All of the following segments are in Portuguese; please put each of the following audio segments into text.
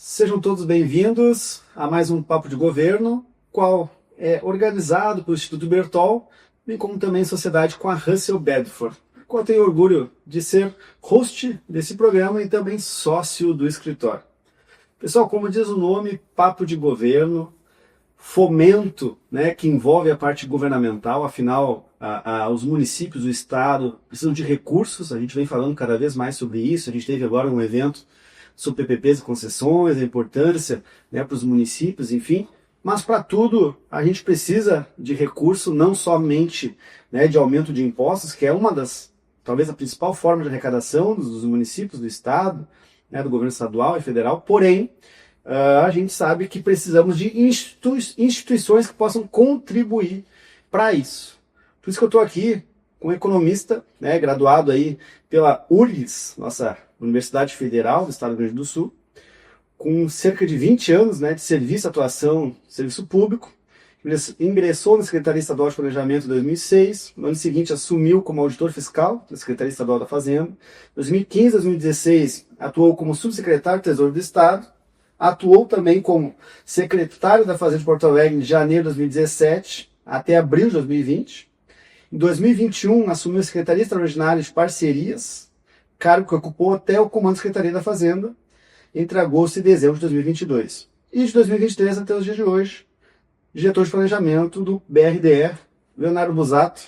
Sejam todos bem-vindos a mais um Papo de Governo, qual é organizado pelo Instituto Bertol, bem como também em sociedade com a Russell Bedford, qual tenho orgulho de ser host desse programa e também sócio do escritório. Pessoal, como diz o nome, Papo de Governo, fomento, né, que envolve a parte governamental, afinal, os municípios, o Estado precisam de recursos, a gente vem falando cada vez mais sobre isso, a gente teve agora um evento sobre PPPs e concessões, a importância, né, para os municípios, enfim. Mas para tudo a gente precisa de recurso, não somente, né, de aumento de impostos, que é uma das, talvez a principal forma de arrecadação dos municípios, do Estado, né, do governo estadual e federal, porém, a gente sabe que precisamos de instituições que possam contribuir para isso. Por isso que eu estou aqui com um economista, né, graduado aí pela URGS, nossa Universidade Federal do Estado do Rio Grande do Sul, com cerca de 20 anos, né, de serviço, atuação, serviço público. Ingressou na Secretaria Estadual de Planejamento em 2006, no ano seguinte assumiu como auditor fiscal da Secretaria Estadual da Fazenda. Em 2015 a 2016 atuou como subsecretário do Tesouro do Estado, atuou também como secretário da Fazenda de Porto Alegre de janeiro de 2017 até abril de 2020. Em 2021 assumiu a Secretaria Extraordinária de Parcerias, cargo que ocupou até o comando da Secretaria da Fazenda, entre agosto e dezembro de 2022. E de 2023 até os dias de hoje, diretor de planejamento do BRDE, Leonardo Busato.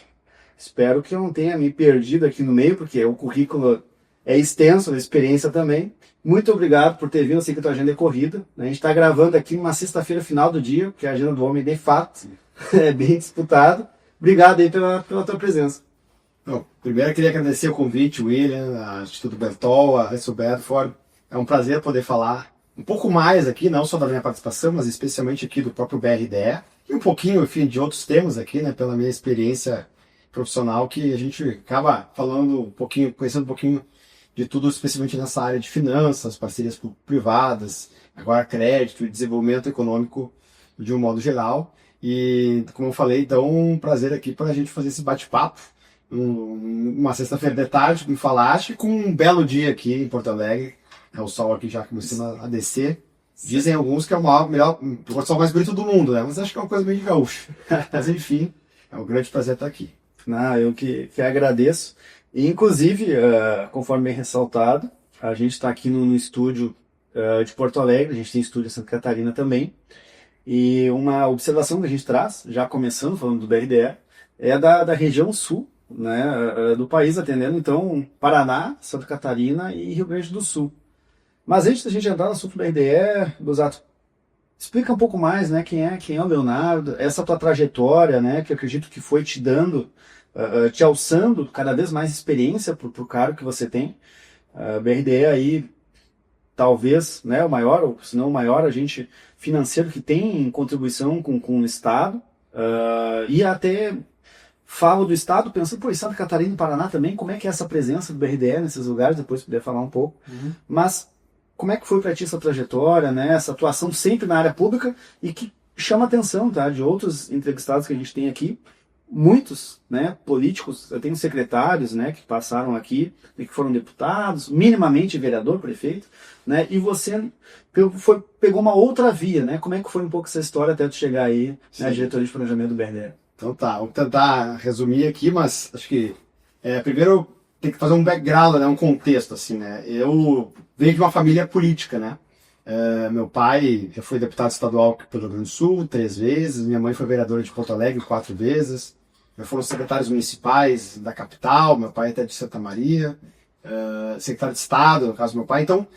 Espero que eu não tenha me perdido aqui no meio, porque o currículo é extenso, a experiência também. Muito obrigado por ter vindo, eu sei que a tua agenda é corrida. A gente está gravando aqui numa sexta-feira final do dia, porque a agenda do homem, de fato, é bem disputada. Obrigado aí pela tua presença. Bom, primeiro eu queria agradecer o convite, William, ao Instituto Bertol, a Russell Bedford. É um prazer poder falar um pouco mais aqui, não só da minha participação, mas especialmente aqui do próprio BRDE, e um pouquinho, enfim, de outros temas aqui, né, pela minha experiência profissional, que a gente acaba falando um pouquinho, conhecendo um pouquinho de tudo, especialmente nessa área de finanças, parcerias privadas, agora crédito e desenvolvimento econômico de um modo geral. E, como eu falei, então, um prazer aqui para a gente fazer esse bate-papo, uma sexta-feira de tarde, como falaste, com um belo dia aqui em Porto Alegre. É o sol aqui já começando a descer. Dizem alguns que é o sol mais bonito do mundo, né? Mas acho que é uma coisa meio de gaúcho. Mas enfim, é um grande prazer estar aqui. Eu que agradeço. E, inclusive, conforme bem ressaltado, a gente está aqui no estúdio de Porto Alegre, a gente tem estúdio em Santa Catarina também. E uma observação que a gente traz, já começando falando do BRDE, é da região sul, né, do país, atendendo então Paraná, Santa Catarina e Rio Grande do Sul. Mas antes da gente entrar no assunto do BRDE, Busato, explica um pouco mais, né, quem é o Leonardo, essa tua trajetória, né, que eu acredito que foi te dando, te alçando cada vez mais experiência para o cargo que você tem. BRDE aí, talvez, né, o maior, ou se não o maior agente financeiro que tem em contribuição com o Estado, e até falo do Estado, pensando, pô, Santa Catarina e Paraná também, como é que é essa presença do BRDE nesses lugares, depois se puder falar um pouco. Mas como é que foi para ti essa trajetória, né, essa atuação sempre na área pública e que chama atenção, tá, de outros entrevistados que a gente tem aqui, muitos, né, políticos, eu tenho secretários, né, que passaram aqui e que foram deputados, minimamente vereador, prefeito, né, e você pegou uma outra via, né, como é que foi um pouco essa história até tu chegar aí na diretoria de planejamento do BRDE? Então tá, vou tentar resumir aqui, mas acho que primeiro tem que fazer um background, né, um contexto, assim, né, eu venho de uma família política, né, meu pai já foi deputado estadual pelo Rio Grande do Sul 3 vezes, minha mãe foi vereadora de Porto Alegre 4 vezes, já foram secretários municipais da capital, meu pai até de Santa Maria, secretário de Estado, no caso do meu pai. Então,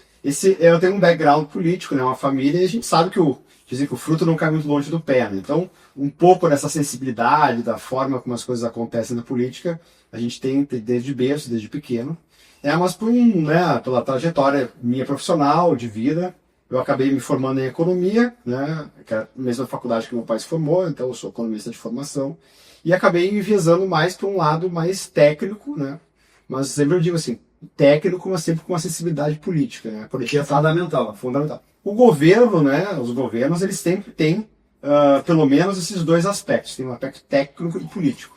eu tenho um background político, né, uma família, e a gente sabe que dizem que o fruto não cai muito longe do pé, né? Então, um pouco dessa sensibilidade, da forma como as coisas acontecem na política, a gente tem desde berço, desde pequeno. Mas pela trajetória minha profissional, de vida, eu acabei me formando em economia, né, que é a mesma faculdade que meu pai se formou, então eu sou economista de formação, e acabei me enviesando mais para um lado mais técnico, né, mas sempre eu digo assim, técnico, mas sempre com uma sensibilidade política, né, porque é fundamental. Fundamental. O governo, né, os governos, eles sempre têm pelo menos esses dois aspectos, tem um aspecto técnico e político.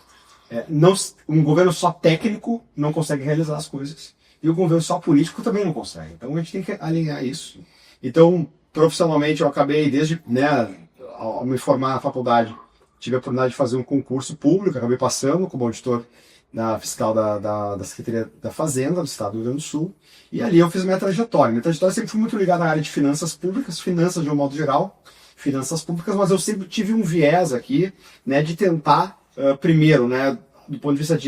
Um governo só técnico não consegue realizar as coisas, e o governo só político também não consegue. Então a gente tem que alinhar isso. Então, profissionalmente eu acabei desde, né, ao me formar na faculdade, tive a oportunidade de fazer um concurso público, acabei passando como auditor fiscal da Secretaria da Fazenda do Estado do Rio Grande do Sul, e ali eu fiz minha trajetória. Minha trajetória sempre foi muito ligada à área de finanças públicas, finanças de um modo geral, finanças públicas, mas eu sempre tive um viés aqui, né, de tentar, primeiro, né, do ponto de vista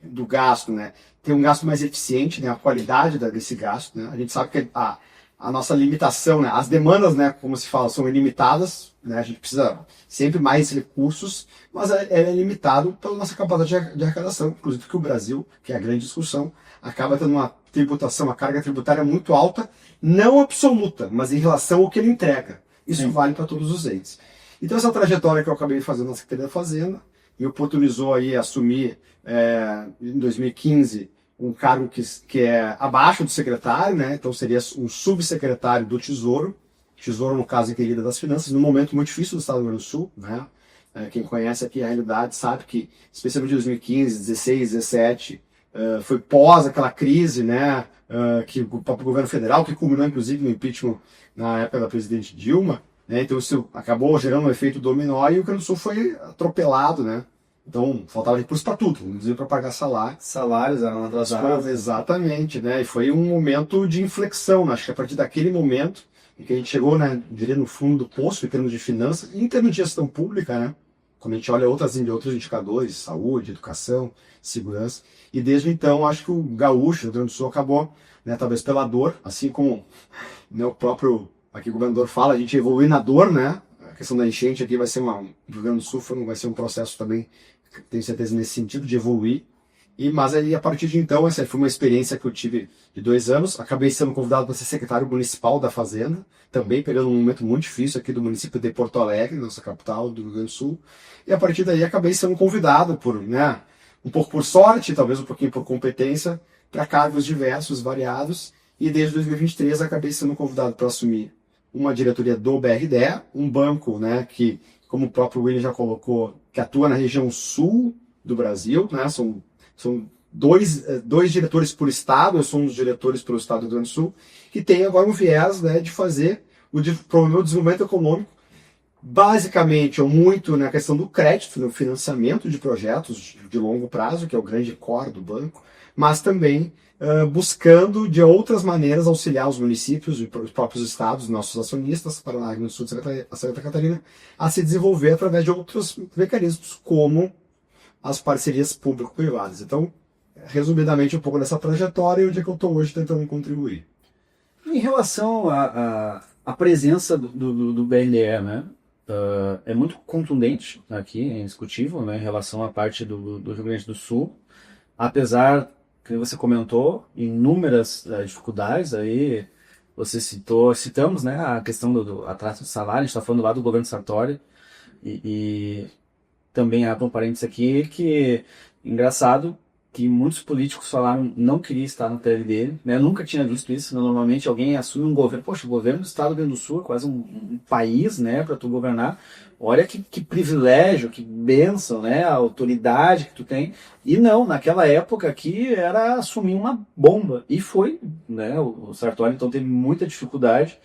do gasto, né, ter um gasto mais eficiente, né, a qualidade desse gasto, né, a gente sabe que a nossa limitação, né, as demandas, né, como se fala, são ilimitadas, né, a gente precisa sempre mais recursos, mas é limitado pela nossa capacidade de arrecadação, inclusive que o Brasil, que é a grande discussão, acaba tendo uma tributação, uma carga tributária muito alta, não absoluta, mas em relação ao que ele entrega. Isso Sim. vale para todos os entes. Então essa trajetória que eu acabei fazendo na Secretaria da Fazenda me oportunizou aí assumir em 2015 um cargo que é abaixo do secretário, né? Então seria um subsecretário do Tesouro, no caso em das Finanças, num momento muito difícil do Estado do Rio Grande do Sul, né? Quem conhece aqui a realidade sabe que, especialmente em 2015, 16, 17, foi pós aquela crise, né? Que o próprio governo federal, que culminou inclusive no impeachment na época da presidente Dilma, né? Então isso acabou gerando um efeito dominó e o Rio Grande do Sul foi atropelado, né? Então faltava recurso para tudo, inclusive para pagar salário. Salários eram atrasados. Exatamente, né? E foi um momento de inflexão, né? Acho que a partir daquele momento em que a gente chegou, né, diria, no fundo do poço em termos de finanças e em termos de gestão pública, né? Quando a gente olha outros indicadores, saúde, educação, segurança. E desde então, acho que o gaúcho, o Rio Grande do Sul, acabou, né, talvez pela dor, assim como, né, o próprio aqui o governador fala, a gente evolui na dor, né? A questão da enchente aqui vai ser o Rio Grande do Sul vai ser um processo também, tenho certeza, nesse sentido, de evoluir. Mas aí, a partir de então, essa foi uma experiência que eu tive de 2 anos. Acabei sendo convidado para ser secretário municipal da Fazenda, também pegando um momento muito difícil aqui do município de Porto Alegre, nossa capital do Rio Grande do Sul. E a partir daí acabei sendo convidado né, um pouco por sorte, talvez um pouquinho por competência, para cargos diversos, variados. E desde 2023 acabei sendo convidado para assumir uma diretoria do BRDE, um banco, né, que, como o próprio William já colocou, que atua na região sul do Brasil, né, são dois diretores por estado, eu sou um dos diretores pelo estado do Rio Grande do Sul, que tem agora um viés, né, de fazer o desenvolvimento econômico, basicamente, ou muito na questão do crédito, no financiamento de projetos de longo prazo, que é o grande core do banco, mas também buscando de outras maneiras auxiliar os municípios e os próprios estados, nossos acionistas, Paraná, Rio Grande do Sul e Santa Catarina, a se desenvolver através de outros mecanismos, como as parcerias público-privadas. Então, resumidamente, um pouco dessa trajetória e onde é que eu estou hoje tentando contribuir. Em relação à presença do BNDE, né? É muito contundente aqui, é indiscutível, né, em relação à parte do Rio Grande do Sul, apesar, que você comentou, inúmeras dificuldades aí, citamos, né, a questão do atraso de salário, a gente está falando lá do governo Sartori, e também abre um parênteses aqui que, engraçado, que muitos políticos falaram não queria estar na tele dele, né? Eu nunca tinha visto isso, né? Normalmente alguém assume um governo, poxa, o governo do estado do Rio Grande do Sul é quase um país, né, para tu governar, olha que privilégio, que bênção, né, a autoridade que tu tem, e não, naquela época aqui era assumir uma bomba, e foi, né, o Sartori então teve muita dificuldade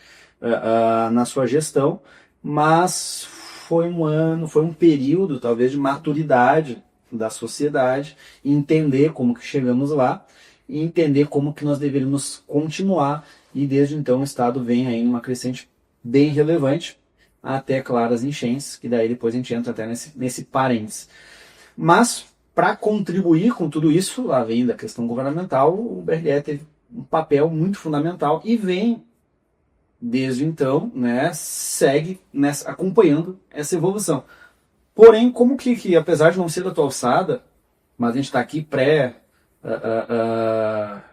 na sua gestão, mas foi um período talvez de maturidade da sociedade, e entender como que chegamos lá, e entender como que nós deveríamos continuar, e desde então o Estado vem aí numa crescente bem relevante, até, claro, as enchentes, que daí depois a gente entra até nesse parênteses. Mas, para contribuir com tudo isso, além da questão governamental, o BRDE teve um papel muito fundamental, e vem, desde então, né, segue acompanhando essa evolução. Porém, como que apesar de não ser da tua alçada, mas a gente está aqui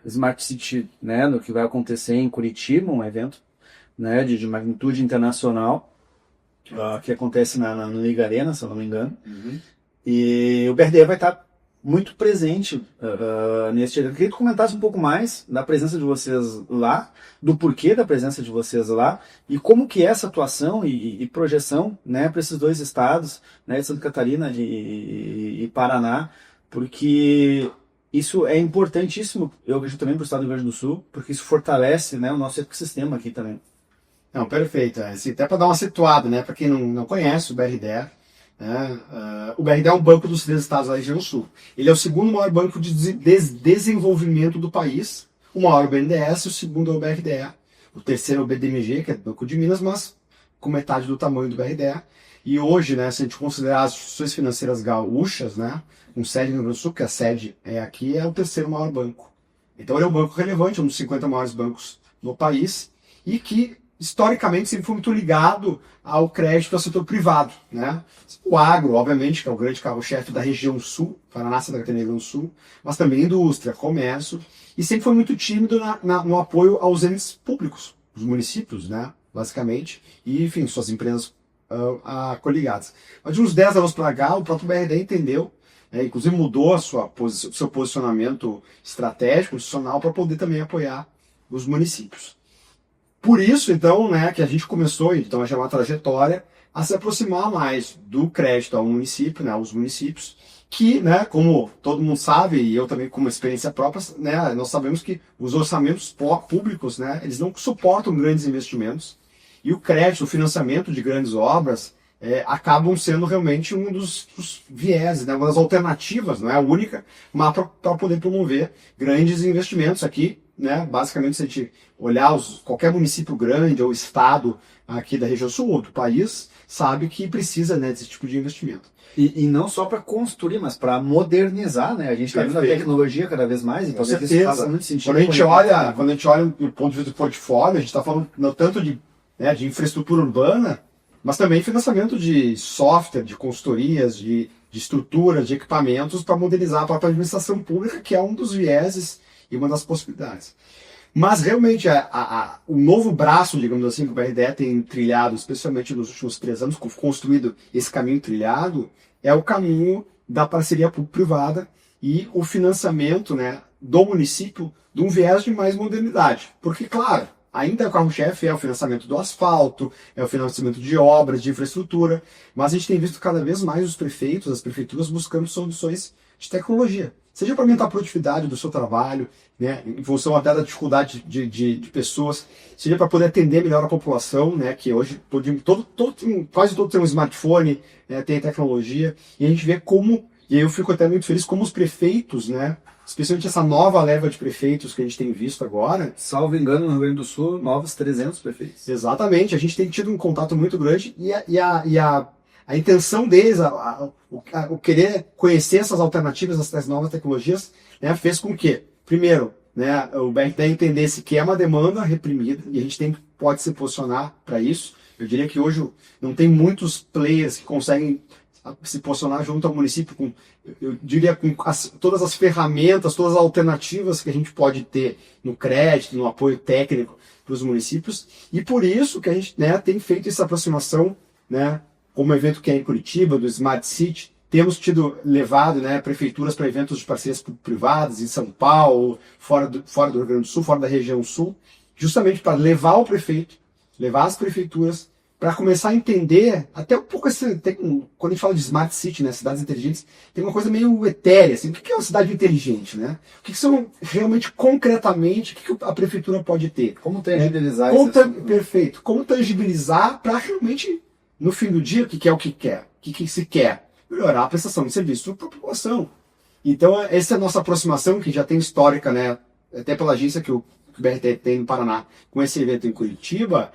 Smart City, né, no que vai acontecer em Curitiba, um evento, né, de magnitude internacional, que acontece no Liga Arena, se eu não me engano. Uhum. E o BRDE vai estar muito presente nesse evento. Eu queria que tu comentasse um pouco mais da presença de vocês lá, do porquê da presença de vocês lá, e como que é essa atuação e projeção, né, para esses dois estados, né, de Santa Catarina e Paraná, porque isso é importantíssimo, eu acredito também para o estado do Rio Grande do Sul, porque isso fortalece, né, o nosso ecossistema aqui também. Não, perfeito. Assim, até para dar uma situada, né? Para quem não conhece o BRDE, né? O BRDE é um banco dos três estados da região sul. Ele é o segundo maior banco de desenvolvimento do país. O maior é o BNDES, o segundo é o BRDE. O terceiro é o BDMG, que é o Banco de Minas, mas com metade do tamanho do BRDE. E hoje, né, se a gente considerar as instituições financeiras gaúchas, né, com sede no Rio Grande do Sul, que a sede é aqui, é o terceiro maior banco. Então ele é um banco relevante, um dos 50 maiores bancos no país, e que historicamente sempre foi muito ligado ao crédito ao setor privado, né? O agro, obviamente, que é o grande carro-chefe da região sul, Paraná, Santa Catarina e Rio Grande do Sul, mas também indústria, comércio, e sempre foi muito tímido no apoio aos entes públicos, os municípios, né? Basicamente, e enfim, suas empresas coligadas. Mas de uns 10 anos para cá, o próprio BRD entendeu, inclusive mudou o seu posicionamento estratégico, institucional, para poder também apoiar os municípios. Por isso, então, né, que a gente começou, então, a chamar a trajetória a se aproximar mais do crédito ao município, né, aos municípios, que, né, como todo mundo sabe, e eu também como experiência própria, né, nós sabemos que os orçamentos públicos, né, eles não suportam grandes investimentos, e o crédito, o financiamento de grandes obras, acabam sendo realmente um dos vieses, né, uma das alternativas, não é a única, mas para poder promover grandes investimentos aqui, né, basicamente se a gente olhar qualquer município grande ou estado aqui da região sul ou do país, sabe que precisa, né, desse tipo de investimento. E não só para construir, mas para modernizar, né? A gente está vendo a tecnologia cada vez mais, então isso faz muito sentido. Quando a gente olha do ponto de vista do portfólio, a gente está falando não tanto de infraestrutura urbana, mas também financiamento de software, de consultorias, de estruturas, de equipamentos para modernizar a própria administração pública, que é um dos vieses e uma das possibilidades. Mas realmente o novo braço, digamos assim, que o BRDE tem trilhado, especialmente nos últimos 3 anos, construído esse caminho trilhado, é o caminho da parceria público-privada e o financiamento, né, do município de um viés de mais modernidade. Porque, claro, ainda o carro-chefe é o financiamento do asfalto, é o financiamento de obras, de infraestrutura, mas a gente tem visto cada vez mais os prefeitos, as prefeituras buscando soluções de tecnologia. Seja para aumentar a produtividade do seu trabalho, né, em função até da dificuldade de pessoas, seja para poder atender melhor a população, né, que hoje quase todo tem um smartphone, né, tem tecnologia, e a gente vê como, e eu fico até muito feliz, como os prefeitos, né, especialmente essa nova leva de prefeitos que a gente tem visto agora. Salvo engano, no Rio Grande do Sul, novos 300 prefeitos. Exatamente, a gente tem tido um contato muito grande e a intenção deles, o querer conhecer essas alternativas, essas novas tecnologias, né, fez com que, primeiro, né, o BRDE entendesse que é uma demanda reprimida e a gente pode se posicionar para isso. Eu diria que hoje não tem muitos players que conseguem se posicionar junto ao município com, eu diria, com todas as ferramentas, todas as alternativas que a gente pode ter no crédito, no apoio técnico para os municípios, e por isso que a gente, né, tem feito essa aproximação, né, como o evento que é em Curitiba, do Smart City. Temos levado, né, prefeituras para eventos de parcerias privadas em São Paulo, fora do Rio Grande do Sul, fora da região sul, justamente para levar o prefeito, levar as prefeituras, para começar a entender, até um pouco, quando a gente fala de Smart City, né, cidades inteligentes, tem uma coisa meio etérea, assim, o que é uma cidade inteligente, né? O que são realmente, concretamente, o que a prefeitura pode ter? Como tangibilizar isso? Perfeito. Como tangibilizar para realmente, no fim do dia, o que é o que quer? O que se quer? Melhorar a prestação de serviço para a população. Então, essa é a nossa aproximação, que já tem histórica, né, até pela agência que o BRDE tem no Paraná, com esse evento em Curitiba,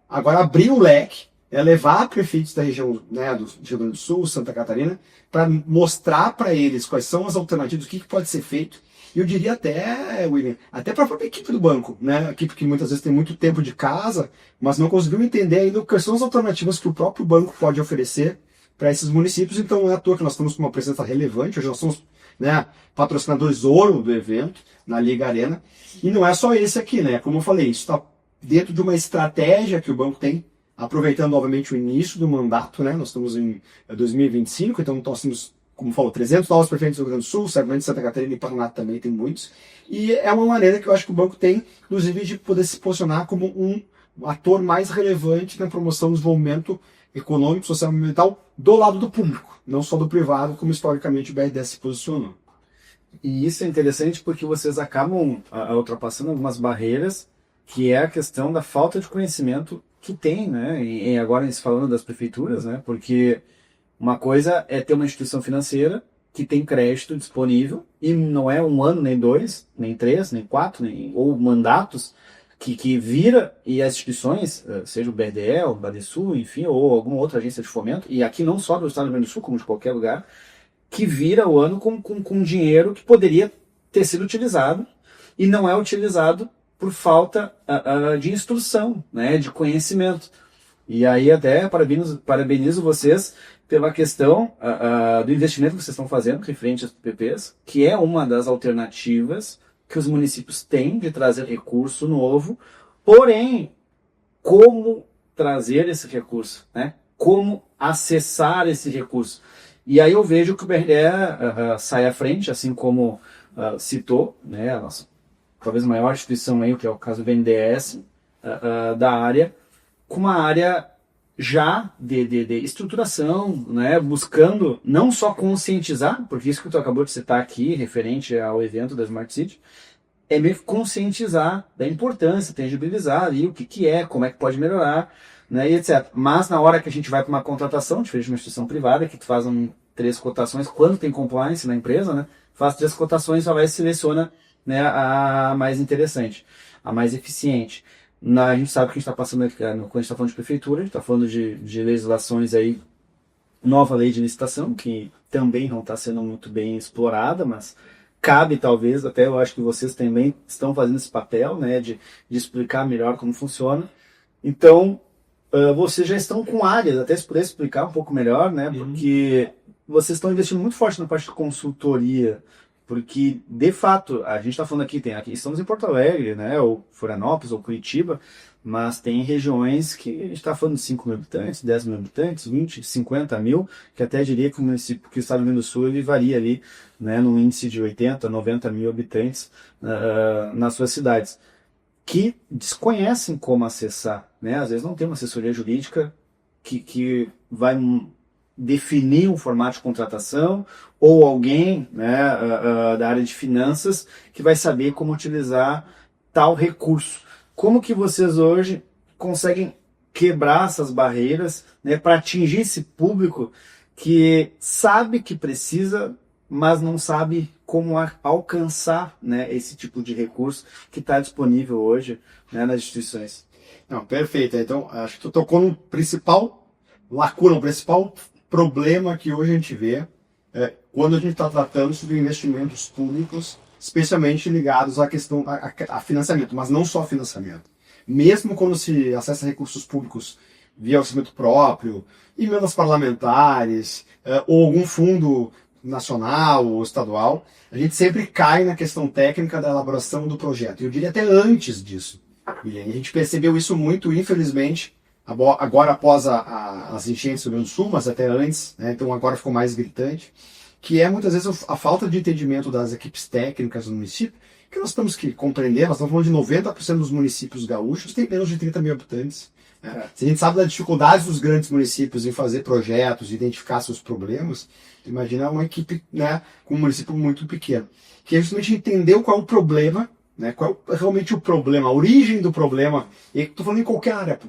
agora abrir o leque, levar prefeitos da região, né, do Rio Grande do Sul, Santa Catarina, para mostrar para eles quais são as alternativas, o que pode ser feito. E eu diria até, William, até para a própria equipe do banco, né, a equipe que muitas vezes tem muito tempo de casa, mas não conseguiu entender ainda quais são as alternativas que o próprio banco pode oferecer para esses municípios. Então não é à toa que nós estamos com uma presença relevante, hoje nós somos, né, patrocinadores ouro do evento, na Liga Arena, e não é só esse aqui, né, como eu falei, isso está dentro de uma estratégia que o banco tem, aproveitando, obviamente, o início do mandato, né? Nós estamos em 2025, então nós temos, como falou, 300 novos prefeitos do Rio Grande do Sul, certamente Santa Catarina e Paraná também tem muitos, e é uma maneira que eu acho que o banco tem, inclusive, de poder se posicionar como um ator mais relevante na promoção do desenvolvimento econômico, social e ambiental do lado do público, não só do privado, como historicamente o BRDE se posicionou. E isso é interessante porque vocês acabam ultrapassando algumas barreiras que é a questão da falta de conhecimento que tem, né? E agora falando das prefeituras, né? Porque uma coisa é ter uma instituição financeira que tem crédito disponível, e não é um ano, nem dois, nem três, nem quatro, ou mandatos, que vira, e as instituições, seja o BRDE, o Badesul, enfim, ou alguma outra agência de fomento, e aqui não só do Estado do Rio Grande do Sul, como de qualquer lugar, que vira o ano com dinheiro que poderia ter sido utilizado, e não é utilizado por falta de instrução, né, de conhecimento. E aí até parabenizo vocês pela questão do investimento que vocês estão fazendo referente às PPPs, que é uma das alternativas que os municípios têm de trazer recurso novo, porém, como trazer esse recurso, né? Como acessar esse recurso. E aí eu vejo que o BRDE sai à frente, assim como citou, né, a nossa talvez a maior instituição aí, que é o caso do BNDES, da área, com uma área já de estruturação, né, buscando não só conscientizar, porque isso que tu acabou de citar aqui, referente ao evento da Smart City, é meio que conscientizar da importância, tangibilizar ali o que é, como é que pode melhorar, né, e etc. Mas na hora que a gente vai para uma contratação, diferente de uma instituição privada, que tu faz 3 cotações, quando tem compliance na empresa, né, faz 3 cotações, só vai e seleciona, né, a mais interessante, a mais eficiente. A gente sabe que a gente está passando aqui, quando a gente está falando de prefeitura, a gente está falando de legislações aí, nova lei de licitação, que também não está sendo muito bem explorada, mas cabe talvez, até eu acho que vocês também estão fazendo esse papel, né, de explicar melhor como funciona. Então, vocês já estão com áreas, até se puder explicar um pouco melhor, né, porque vocês estão investindo muito forte na parte de consultoria, porque, de fato, a gente está falando aqui, estamos em Porto Alegre, né, ou Florianópolis, ou Curitiba, mas tem regiões que a gente está falando de 5 mil habitantes, 10 mil habitantes, 20, 50 mil, que até diria que o município, que o Estado do Rio Grande do Sul, ele varia ali, né, num índice de 80, 90 mil habitantes nas suas cidades, que desconhecem como acessar, né, às vezes não tem uma assessoria jurídica que vai definir um formato de contratação, ou alguém, né, da área de finanças que vai saber como utilizar tal recurso. Como que vocês hoje conseguem quebrar essas barreiras, né, para atingir esse público que sabe que precisa, mas não sabe como alcançar, né, esse tipo de recurso que está disponível hoje, né, nas instituições? Não, perfeito. Então, acho que tu tocou no principal lacuna, o principal problema que hoje a gente vê quando a gente está tratando sobre investimentos públicos, especialmente ligados à questão a financiamento, mas não só financiamento. Mesmo quando se acessa recursos públicos via orçamento próprio, emendas parlamentares, ou algum fundo nacional ou estadual, a gente sempre cai na questão técnica da elaboração do projeto. Eu diria até antes disso. E a gente percebeu isso muito, infelizmente, agora após as enchentes do Rio Grande do Sul, mas até antes, né, então agora ficou mais gritante, que é muitas vezes a falta de entendimento das equipes técnicas do município, que nós temos que compreender, nós estamos falando de 90% dos municípios gaúchos têm menos de 30 mil habitantes. Né? Se a gente sabe das dificuldades dos grandes municípios em fazer projetos, identificar seus problemas, imagina uma equipe, né, com um município muito pequeno. Que é justamente entender qual é o problema, né, qual é realmente o problema, a origem do problema, e estou falando em qualquer área,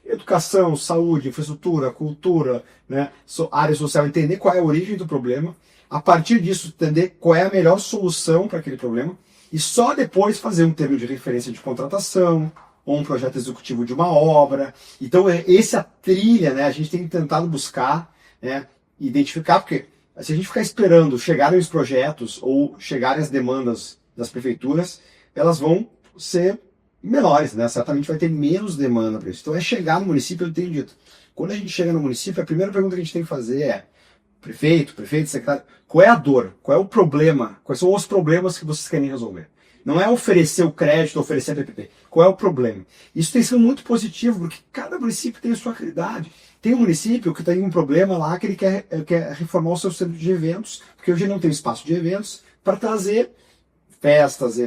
educação, saúde, infraestrutura, cultura, né, área social, entender qual é a origem do problema, a partir disso entender qual é a melhor solução para aquele problema, e só depois fazer um termo de referência de contratação, ou um projeto executivo de uma obra. Então, essa trilha, né, a gente tem tentado buscar, né, identificar, porque se a gente ficar esperando chegarem os projetos ou chegarem as demandas das prefeituras, elas vão ser menores, né? Certamente vai ter menos demanda para isso. Então, chegar no município, eu tenho dito. Quando a gente chega no município, a primeira pergunta que a gente tem que fazer é: prefeito, secretário, qual é a dor? Qual é o problema? Quais são os problemas que vocês querem resolver? Não é oferecer o crédito, oferecer a PPP. Qual é o problema? Isso tem sido muito positivo, porque cada município tem a sua realidade. Tem um município que tem um problema lá que ele quer reformar o seu centro de eventos, porque hoje não tem espaço de eventos para trazer festas,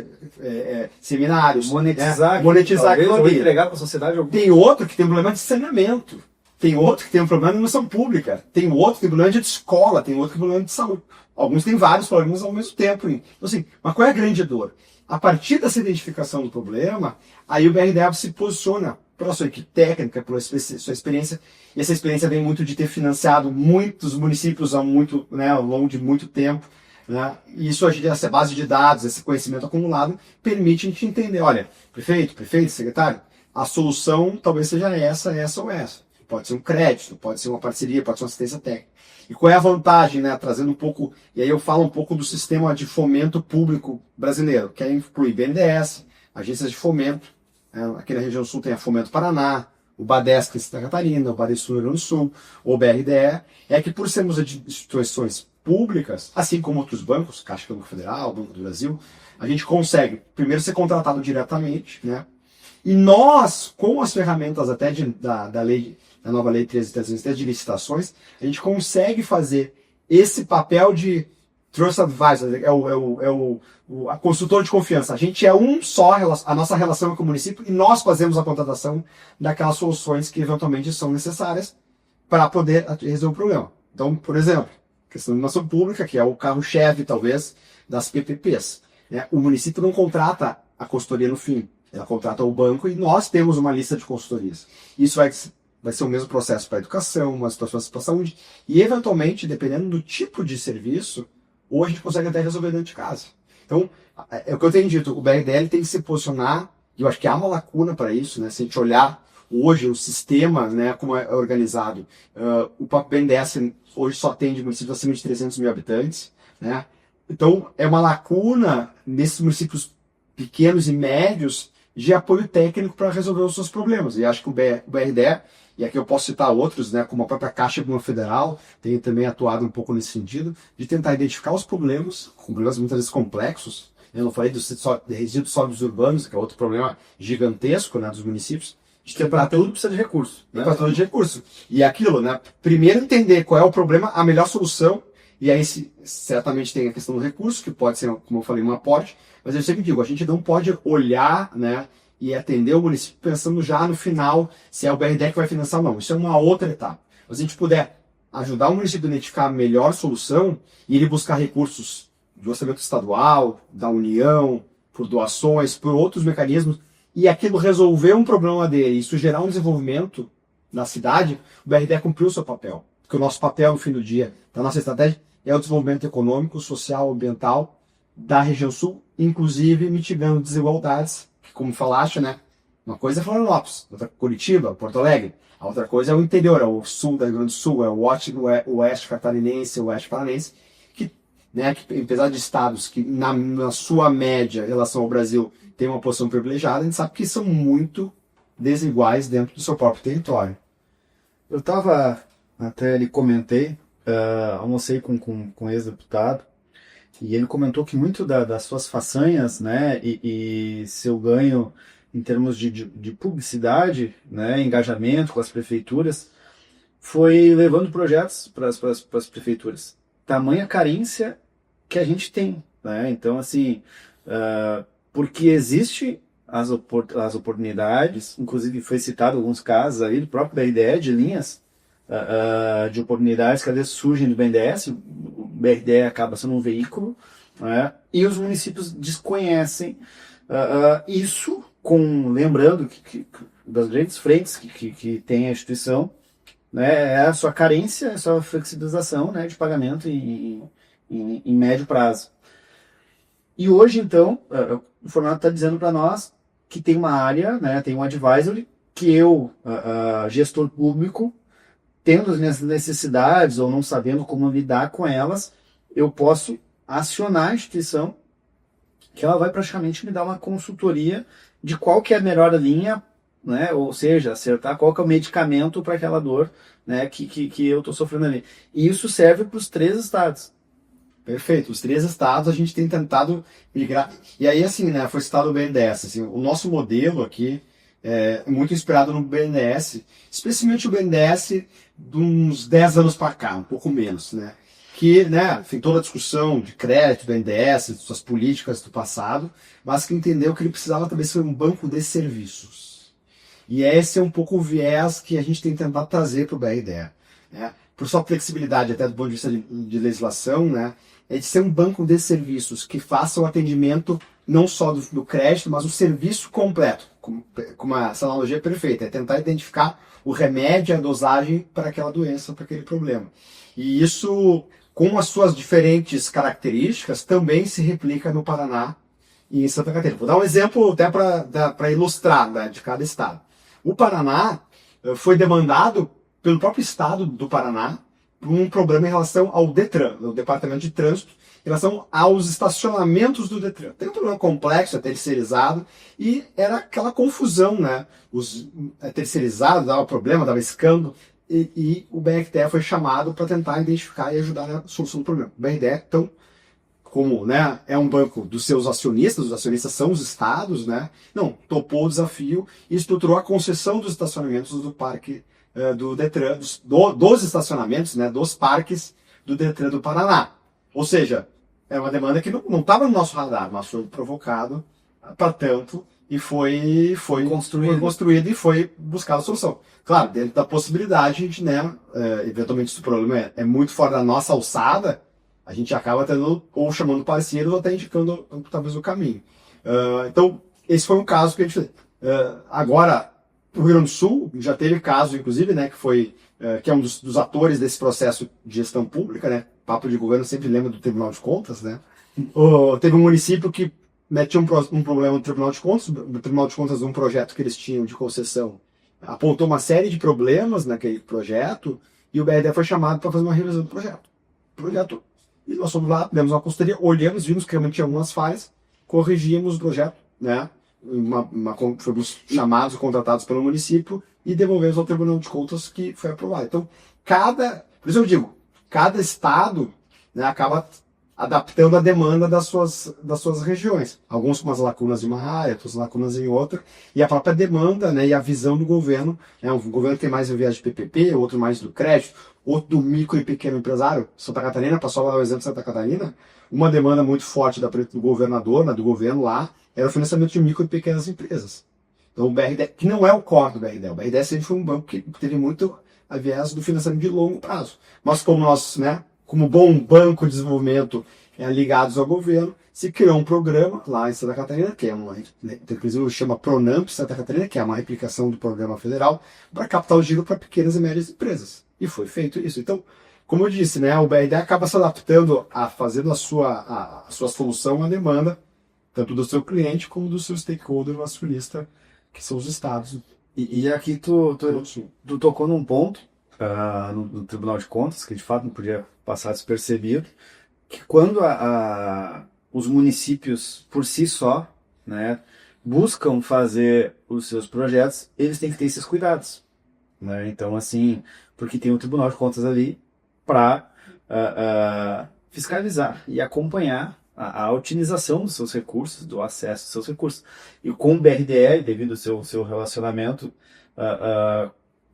seminários, monetizar, monetizar aquilo ali. Entregar para a sociedade. Tem outro que tem um problema de saneamento. tem outro que tem um problema de educação pública, tem outro que tem problema de escola, tem outro que tem problema de saúde. Alguns têm vários problemas ao mesmo tempo. Então, assim, mas qual é a grande dor? A partir dessa identificação do problema, aí o BRDE se posiciona pela sua equipe técnica, pela sua experiência, e essa experiência vem muito de ter financiado muitos municípios ao longo de muito tempo, né? E isso, essa base de dados, esse conhecimento acumulado, permite a gente entender, olha, prefeito, secretário, a solução talvez seja essa ou essa. Pode ser um crédito, pode ser uma parceria, pode ser uma assistência técnica. E qual é a vantagem, né? Trazendo um pouco, e aí eu falo um pouco do sistema de fomento público brasileiro, que inclui BNDES, agências de fomento, aqui na região sul tem a Fomento Paraná, o Badesc em Santa Catarina, o Badesul no Rio Grande do Sul, o BRDE, é que por sermos instituições públicas, assim como outros bancos, Caixa Econômica Federal, Banco do Brasil, a gente consegue, primeiro, ser contratado diretamente, né? E nós, com as ferramentas até da nova Lei 13.303 de licitações, a gente consegue fazer esse papel de Trust Advisor, a consultor de confiança. A gente é um só, a nossa relação é com o município, e nós fazemos a contratação daquelas soluções que eventualmente são necessárias para poder resolver o problema. Então, por exemplo, questão de iluminação pública, que é o carro-chefe, talvez, das PPPs. Né? O município não contrata a consultoria no fim, ela contrata o banco e nós temos uma lista de consultorias. Isso vai ser o mesmo processo para a educação, uma situação para a saúde, e eventualmente, dependendo do tipo de serviço, ou a gente consegue até resolver dentro de casa. Então, é o que eu tenho dito, o BRDL tem que se posicionar, e eu acho que há uma lacuna para isso, né? Se a gente olhar hoje o sistema, né, como é organizado, o próprio BNDES hoje só atende municípios acima de 300 mil habitantes, né? Então, é uma lacuna nesses municípios pequenos e médios de apoio técnico para resolver os seus problemas. E acho que o BRDE, e aqui eu posso citar outros, né, como a própria Caixa Econômica Federal, tem também atuado um pouco nesse sentido, de tentar identificar os problemas muitas vezes complexos. Eu não falei dos resíduos sólidos urbanos, que é outro problema gigantesco, né, dos municípios. Para tudo precisa de recurso. Né? Para tudo de recurso. E aquilo, né, primeiro entender qual é o problema, a melhor solução, e aí certamente tem a questão do recurso, que pode ser, como eu falei, um aporte, mas eu sempre digo, a gente não pode olhar, né, e atender o município pensando já no final se é o BRDE que vai financiar ou não. Isso é uma outra etapa. Mas se a gente puder ajudar o município a identificar a melhor solução e ele buscar recursos do orçamento estadual, da União, por doações, por outros mecanismos, e aquilo resolver um problema dele, isso gerar um desenvolvimento na cidade, o BRDE cumpriu o seu papel. Porque o nosso papel, no fim do dia, da nossa estratégia, é o desenvolvimento econômico, social, ambiental da região sul, inclusive mitigando desigualdades, que, como falaste, né? Uma coisa é Florianópolis, outra Curitiba, Porto Alegre, a outra coisa é o interior, é o sul do Rio Grande do Sul, é o oeste catarinense, o oeste paranense, que, apesar de estados que, na sua média, em relação ao Brasil, tem uma posição privilegiada, a gente sabe que são muito desiguais dentro do seu próprio território. Eu até lhe comentei, almocei com um ex-deputado, e ele comentou que muito das suas façanhas, né, e seu ganho em termos de publicidade, né, engajamento com as prefeituras, foi levando projetos para as prefeituras. Tamanha carência que a gente tem, né? Então, assim, porque existe as oportunidades, inclusive foi citado alguns casos aí do próprio BRDE, de linhas de oportunidades que às vezes surgem do BNDES, o BRDE acaba sendo um veículo, né? E os municípios desconhecem isso, lembrando que das grandes frentes que tem a instituição, né, é a sua carência, a sua flexibilização, né, de pagamento em médio prazo. E hoje, então, o Formato está dizendo para nós que tem uma área, né, tem um advisory, que eu, gestor público, tendo as minhas necessidades ou não sabendo como lidar com elas, eu posso acionar a instituição, que ela vai praticamente me dar uma consultoria de qual que é a melhor linha, né, ou seja, acertar qual que é o medicamento para aquela dor, né, que eu estou sofrendo ali. E isso serve para os 3 estados. Perfeito. Os 3 estados a gente tem tentado migrar. E aí, assim, né, foi citado o BNDES. Assim, o nosso modelo aqui é muito inspirado no BNDES, especialmente o BNDES de uns 10 anos para cá, um pouco menos, né? Que, né, tem toda a discussão de crédito do BNDES, de suas políticas do passado, mas que entendeu que ele precisava também ser um banco de serviços. E esse é um pouco o viés que a gente tem tentado trazer para o BRDE, né? Por sua flexibilidade, até do ponto de vista de legislação, né? É de ser um banco de serviços que faça o atendimento não só do crédito, mas o serviço completo, com essa analogia perfeita, é tentar identificar o remédio e a dosagem para aquela doença, para aquele problema. E isso, com as suas diferentes características, também se replica no Paraná e em Santa Catarina. Vou dar um exemplo até para ilustrar, né, de cada estado. O Paraná foi demandado pelo próprio estado do Paraná por um problema em relação ao DETRAN, o Departamento de Trânsito, em relação aos estacionamentos do DETRAN. Tem um problema complexo, é terceirizado, e era aquela confusão, né? Terceirizados dava problema, dava escândalo, e o BRDE foi chamado para tentar identificar e ajudar na solução do problema. O BRDE, então, como, né, é um banco dos seus acionistas, os acionistas são os estados, né? Não, topou o desafio e estruturou a concessão dos estacionamentos do parque do DETRAN, dos estacionamentos, né, dos parques do DETRAN do Paraná. Ou seja, é uma demanda que não estava no nosso radar, mas foi provocado para tanto e foi construído e foi buscar a solução. Claro, dentro da possibilidade, a gente, né, eventualmente se o problema é muito fora da nossa alçada, a gente acaba tendo, ou chamando parceiros, ou até indicando talvez o caminho. Então, esse foi um caso que a gente fez. Agora, o Rio Grande do Sul já teve caso, inclusive, né, que é um dos atores desse processo de gestão pública, né? Papo de governo sempre lembra do Tribunal de Contas, né? Teve um município que, né, tinha um problema no Tribunal de Contas. O Tribunal de Contas, um projeto que eles tinham de concessão, apontou uma série de problemas naquele projeto e o BRDE foi chamado para fazer uma revisão do projeto. E nós fomos lá, demos uma consultoria, olhamos, vimos que realmente tinha algumas falhas, corrigimos o projeto, né? Fomos chamados, contratados pelo município e devolvemos ao Tribunal de Contas, que foi aprovado. Então, por isso eu digo, cada estado, né, acaba adaptando a demanda das suas regiões. Alguns com umas lacunas em uma área, outras lacunas em outra, e a própria demanda, né, e a visão do governo, né, o governo tem mais viés de PPP, outro mais do crédito, outro do micro e pequeno empresário. Santa Catarina, para só dar o exemplo de Santa Catarina, uma demanda muito forte do governador, né, do governo lá, era o financiamento de micro e pequenas empresas. Então o BRDE, que não é o core do BRDE, o BRDE sempre foi um banco que teve muito a viés do financiamento de longo prazo. Mas como nós, né, como bom banco de desenvolvimento ligados ao governo, se criou um programa lá em Santa Catarina, que é inclusive chama Pronamp Santa Catarina, que é uma replicação do programa federal, para captar o giro para pequenas e médias empresas. E foi feito isso. Então, como eu disse, né, o BRDE acaba se adaptando fazendo a sua solução à demanda, tanto do seu cliente como do seu stakeholder, o acionista, que são os estados. E aqui tu tocou num ponto no Tribunal de Contas, que de fato não podia passar despercebido, que quando os municípios por si só, né, buscam fazer os seus projetos, eles têm que ter esses cuidados, né? Então, assim, porque tem o Tribunal de Contas ali para fiscalizar e acompanhar a utilização dos seus recursos, do acesso aos seus recursos. E com o BRDE, devido ao seu relacionamento,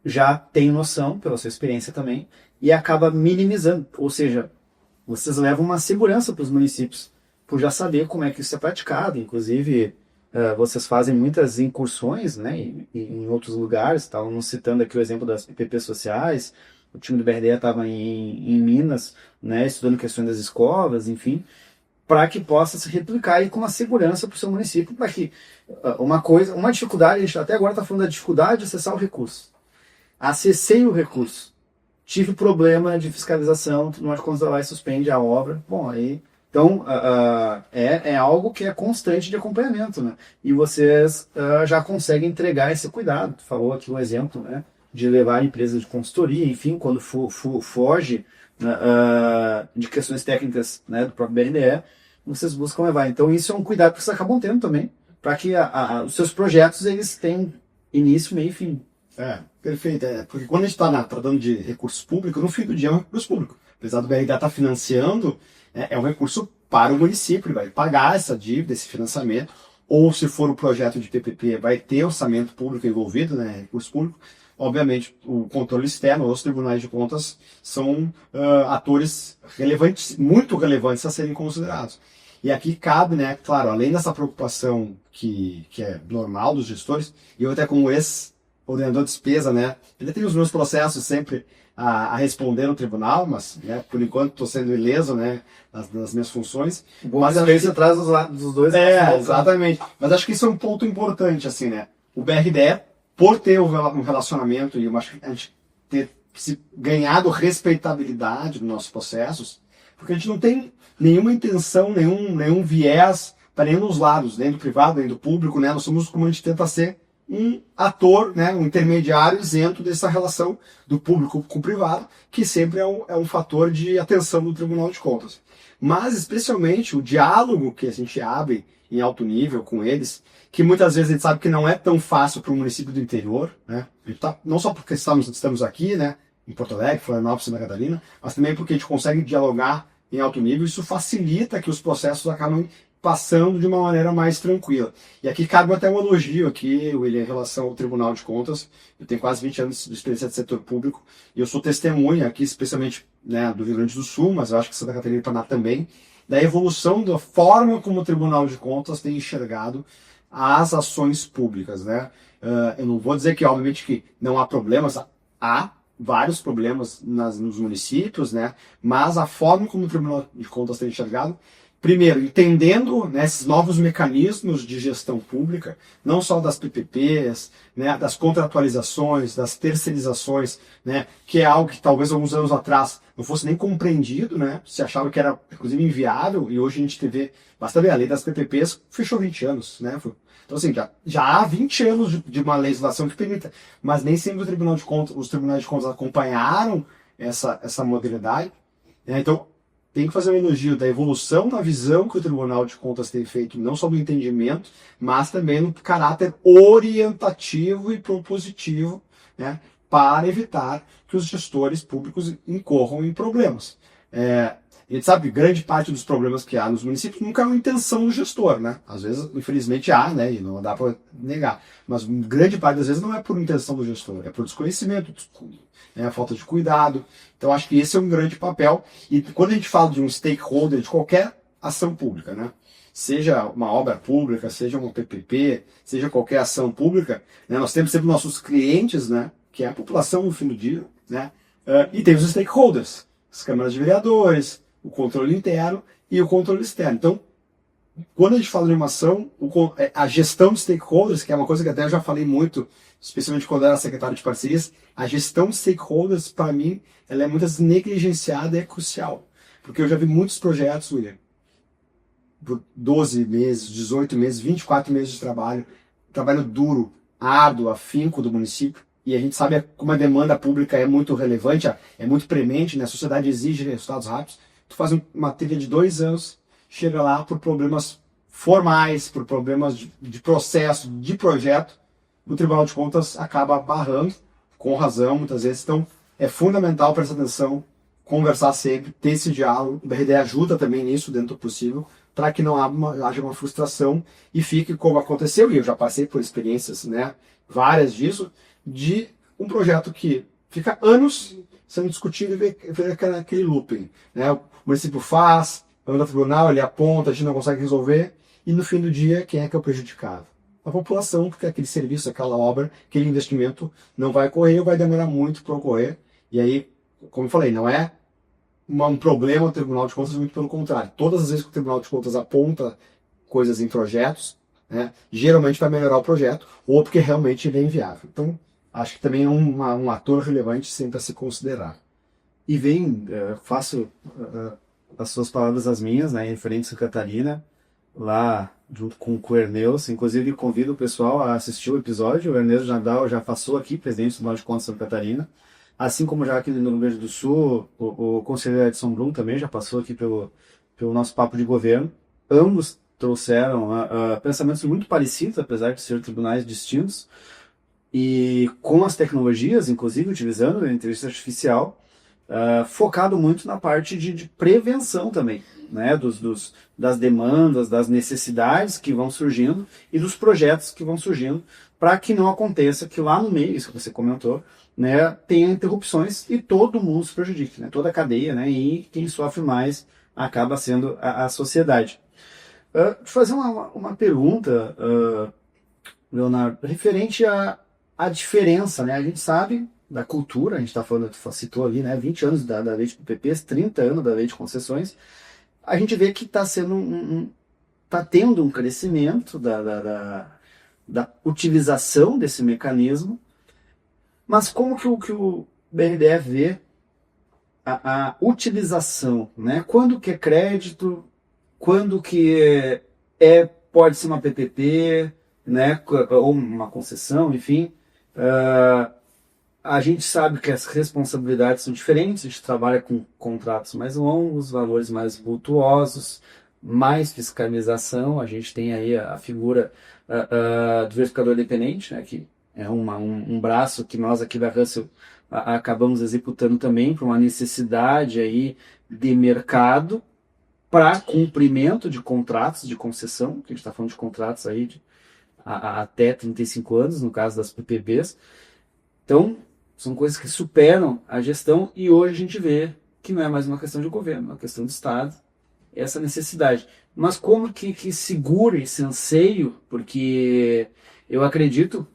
já tem noção, pela sua experiência também, e acaba minimizando. Ou seja, vocês levam uma segurança para os municípios, por já saber como é que isso é praticado. Inclusive, vocês fazem muitas incursões, né, em outros lugares. Estávamos citando aqui o exemplo das PPP sociais. O time do BRDE estava em Minas, né, estudando questões das escolas, enfim, para que possa se replicar aí com uma segurança para o seu município, para que uma dificuldade, a gente até agora está falando da dificuldade de acessar o recurso. Acessei o recurso, tive problema de fiscalização, nós quando vai suspende a obra, bom, aí, então é algo que é constante de acompanhamento, né? E vocês já conseguem entregar esse cuidado. Tu falou aqui um exemplo, né, de levar empresas de consultoria, enfim, quando foge de questões técnicas, né, do próprio BRDE, vocês buscam levar. Então isso é um cuidado que vocês acabam tendo também, para que os seus projetos eles tenham início, meio e fim. Perfeito. Porque quando a gente está tratando de recursos públicos, no fim do dia é um recurso público. Apesar do BRDE estar financiando, é um recurso para o município, ele vai pagar essa dívida, esse financiamento, ou se for um projeto de PPP, vai ter orçamento público envolvido, né, recurso público. Obviamente, o controle externo, os tribunais de contas, são atores relevantes, muito relevantes a serem considerados. E aqui cabe, né, claro, além dessa preocupação que é normal dos gestores, e eu até como ordenador de despesa, né? Ele tem os meus processos sempre a responder no tribunal, mas, né, por enquanto estou sendo ileso, né, nas minhas funções. Mas às vezes você traz dos dois. Exatamente. Mas acho que isso é um ponto importante, assim, né? O BRDE, por ter um relacionamento e a gente ter ganhado respeitabilidade nos nossos processos, porque a gente não tem nenhuma intenção, nenhum viés para nenhum dos lados, nem do privado, nem do público, né? Nós somos, como a gente tenta ser, um ator, né, um intermediário isento dessa relação do público com o privado, que sempre é um fator de atenção do Tribunal de Contas. Mas, especialmente, o diálogo que a gente abre em alto nível com eles, que muitas vezes a gente sabe que não é tão fácil para um município do interior, né? Não só porque estamos aqui, né, em Porto Alegre, Florianópolis, Santa Catarina, mas também porque a gente consegue dialogar em alto nível. Isso facilita que os processos acabem passando de uma maneira mais tranquila. E aqui cabe até um elogio aqui, William, em relação ao Tribunal de Contas. Eu tenho quase 20 anos de experiência de setor público e eu sou testemunha aqui, especialmente, né, do Rio Grande do Sul, mas eu acho que Santa Catarina e Paraná também, da evolução da forma como o Tribunal de Contas tem enxergado as ações públicas, né? Eu não vou dizer que, obviamente, que não há problemas, há vários problemas nos municípios, né? Mas a forma como o Tribunal de Contas tem enxergado, primeiro, entendendo, né, esses novos mecanismos de gestão pública, não só das PPPs, né, das contratualizações, das terceirizações, né, que é algo que talvez alguns anos atrás não fosse nem compreendido, né, se achava que era, inclusive, inviável, e hoje a gente vê, basta ver, a lei das PPPs fechou 20 anos, né, então assim, já há 20 anos de uma legislação que permita, mas nem sempre os tribunais de contas acompanharam essa modalidade, né, então tem que fazer um elogio da evolução na visão que o Tribunal de Contas tem feito, não só no entendimento, mas também no caráter orientativo e propositivo, né, para evitar que os gestores públicos incorram em problemas. A gente sabe que grande parte dos problemas que há nos municípios nunca é uma intenção do gestor, né? Às vezes, infelizmente, há, né? E não dá para negar. Mas grande parte das vezes não é por intenção do gestor, é por desconhecimento, né? Falta de cuidado. Então, acho que esse é um grande papel. E quando a gente fala de um stakeholder de qualquer ação pública, né? Seja uma obra pública, seja uma PPP, seja qualquer ação pública, né? Nós temos sempre nossos clientes, né? Que é a população no fim do dia, né? E tem os stakeholders, as câmaras de vereadores, o controle interno e o controle externo. Então, quando a gente fala de uma ação, a gestão de stakeholders, que é uma coisa que até eu já falei muito, especialmente quando eu era secretário de parcerias, a gestão de stakeholders, para mim, ela é muitas vezes negligenciada e é crucial. Porque eu já vi muitos projetos, William, por 12 meses, 18 meses, 24 meses de trabalho duro, árduo, afinco do município, e a gente sabe como a demanda pública é muito relevante, é muito premente, né? A sociedade exige resultados rápidos. Tu faz uma trilha de 2 anos, chega lá por problemas formais, por problemas de processo, de projeto, o Tribunal de Contas acaba barrando, com razão, muitas vezes. Então, é fundamental prestar atenção, conversar sempre, ter esse diálogo. O BRD ajuda também nisso, dentro do possível, para que não haja uma frustração e fique como aconteceu, e eu já passei por experiências, né, várias disso, de um projeto que fica anos sendo discutido e vê aquele looping, né? O município faz, anda ao tribunal, ele aponta, a gente não consegue resolver, e no fim do dia, quem é que é o prejudicado? A população, porque aquele serviço, aquela obra, aquele investimento não vai ocorrer ou vai demorar muito para ocorrer. E aí, como eu falei, não é um problema o Tribunal de Contas, muito pelo contrário. Todas as vezes que o Tribunal de Contas aponta coisas em projetos, né, geralmente vai melhorar o projeto, ou porque realmente ele é inviável. Então, acho que também é um ator relevante sempre a se considerar. E faço as suas palavras as minhas, né, em referente a Santa Catarina, lá junto com o Erneus. Inclusive, convido o pessoal a assistir o episódio. O Erneus Jandal já passou aqui, presidente do Tribunal de Contas de Santa Catarina. Assim como já aqui no Rio Grande do Sul, o conselheiro Edson Brum também já passou aqui pelo nosso papo de governo. Ambos trouxeram pensamentos muito parecidos, apesar de ser tribunais distintos, e com as tecnologias, inclusive utilizando a inteligência artificial, focado muito na parte de prevenção também, né, das demandas, das necessidades que vão surgindo e dos projetos que vão surgindo, para que não aconteça que lá no meio, isso que você comentou, né, tenha interrupções e todo mundo se prejudique, né, toda a cadeia, né, e quem sofre mais acaba sendo a sociedade. Te fazer uma pergunta, Leonardo, referente a a diferença, né? A gente sabe da cultura, a gente está falando, tu citou ali, né? 20 anos da lei de PPPs, 30 anos da lei de concessões. A gente vê que está sendo tá tendo um crescimento da utilização desse mecanismo, mas como que o BRDE vê a utilização, né? Quando que é crédito, quando que pode ser uma PPP, né? Ou uma concessão, enfim. A gente sabe que as responsabilidades são diferentes, a gente trabalha com contratos mais longos, valores mais vultuosos, mais fiscalização. A gente tem aí a figura do verificador independente, né, que é um braço que nós aqui da Russell acabamos executando também por uma necessidade aí de mercado para cumprimento de contratos de concessão, que a gente está falando de contratos aí até 35 anos, no caso das PPPs. Então, são coisas que superam a gestão e hoje a gente vê que não é mais uma questão de governo, é uma questão de Estado, essa necessidade. Mas como que segura esse anseio? Porque eu acredito,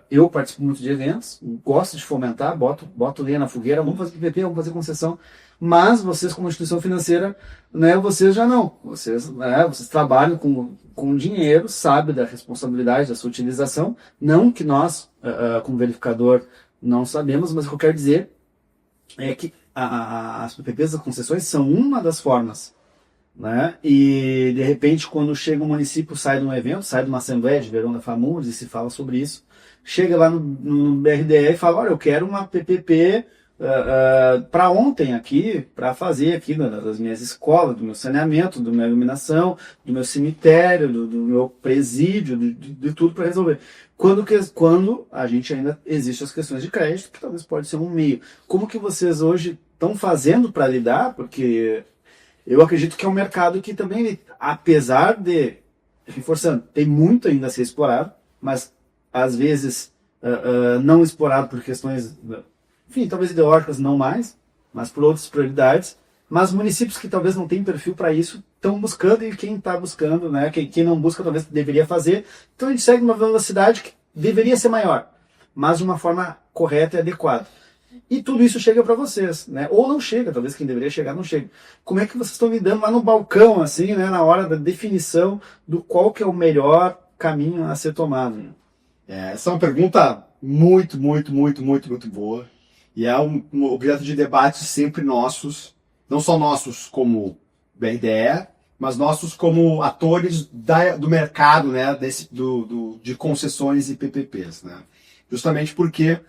eu participo muito de eventos, gosto de fomentar, boto lenha na fogueira, vamos fazer PPP, vamos fazer concessão, mas vocês como instituição financeira, né, vocês já não. Vocês trabalham com dinheiro, sabem da responsabilidade da sua utilização, não que nós, como verificador, não sabemos, mas o que eu quero dizer é que as PPPs das concessões são uma das formas, né? E de repente quando chega um município, sai de um evento, sai de uma assembleia de verão da FAMURS e se fala sobre isso, chega lá no BRDE e fala, olha, eu quero uma PPP para ontem aqui, para fazer aqui das minhas escolas, do meu saneamento, da minha iluminação, do meu cemitério, do meu presídio, de tudo para resolver. Quando a gente ainda existe as questões de crédito, que talvez pode ser um meio. Como que vocês hoje estão fazendo para lidar? Porque eu acredito que é um mercado que também, apesar de, reforçando, tem muito ainda a ser explorado, mas às vezes não explorado por questões, enfim, talvez ideológicas não mais, mas por outras prioridades. Mas municípios que talvez não tenham perfil para isso estão buscando, e quem está buscando, né, quem não busca talvez deveria fazer. Então a gente segue uma velocidade que deveria ser maior, mas de uma forma correta e adequada. E tudo isso chega para vocês, né? Ou não chega, talvez quem deveria chegar não chega. Como é que vocês estão lidando lá no balcão, assim, né, na hora da definição do qual que é o melhor caminho a ser tomado? Essa é uma pergunta muito boa. E é um objeto de debate sempre nossos, não só nossos como BRDE, mas nossos como atores do mercado, né, de concessões e PPPs. Né? Justamente porque,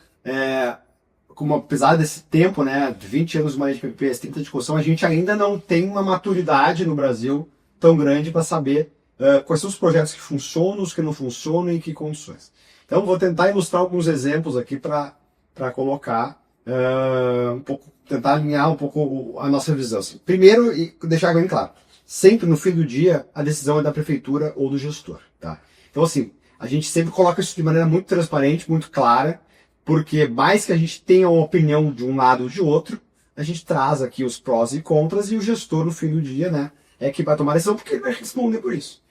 apesar desse tempo, né, de 20 anos mais de PPPs, 30 de concessão, a gente ainda não tem uma maturidade no Brasil tão grande para saber quais são os projetos que funcionam, os que não funcionam e em que condições. Então, vou tentar ilustrar alguns exemplos aqui para colocar um pouco, tentar alinhar um pouco a nossa visão. Assim. Primeiro, e deixar bem claro, sempre no fim do dia a decisão é da prefeitura ou do gestor. Tá? Então, assim, a gente sempre coloca isso de maneira muito transparente, muito clara, porque mais que a gente tenha uma opinião de um lado ou de outro, a gente traz aqui os prós e contras e o gestor no fim do dia, né, é que vai tomar a decisão porque ele vai responder por isso.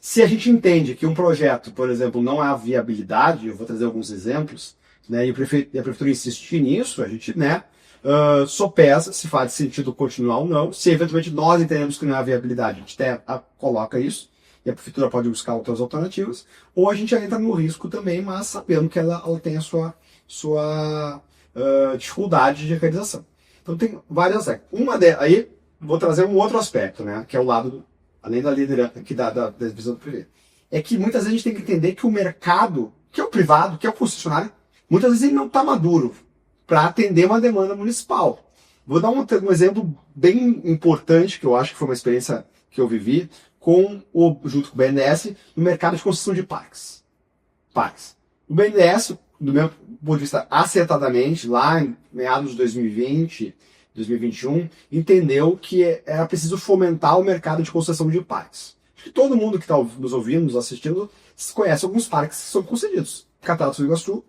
Se a gente entende que um projeto, por exemplo, não há viabilidade, eu vou trazer alguns exemplos, né, e a prefeitura insistir nisso, a gente, né, sopesa se faz sentido continuar ou não. Se eventualmente nós entendemos que não há viabilidade, a gente coloca isso, e a prefeitura pode buscar outras alternativas, ou a gente entra no risco também, mas sabendo que ela tem a sua dificuldade de realização. Então tem várias regras. Aí vou trazer um outro aspecto, né, que é o lado, além da liderança, aqui da visão do privado. É que muitas vezes a gente tem que entender que o mercado, que é o privado, que é o concessionário, muitas vezes ele não está maduro para atender uma demanda municipal. Vou dar um exemplo bem importante, que eu acho que foi uma experiência que eu vivi, junto com o BNDES, no mercado de construção de parques. O BNDES, do meu ponto de vista, acertadamente, lá em meados de 2020, 2021, entendeu que era preciso fomentar o mercado de construção de parques. Acho que todo mundo que está nos ouvindo, nos assistindo, conhece alguns parques que são concedidos. Cataratas do Iguaçu,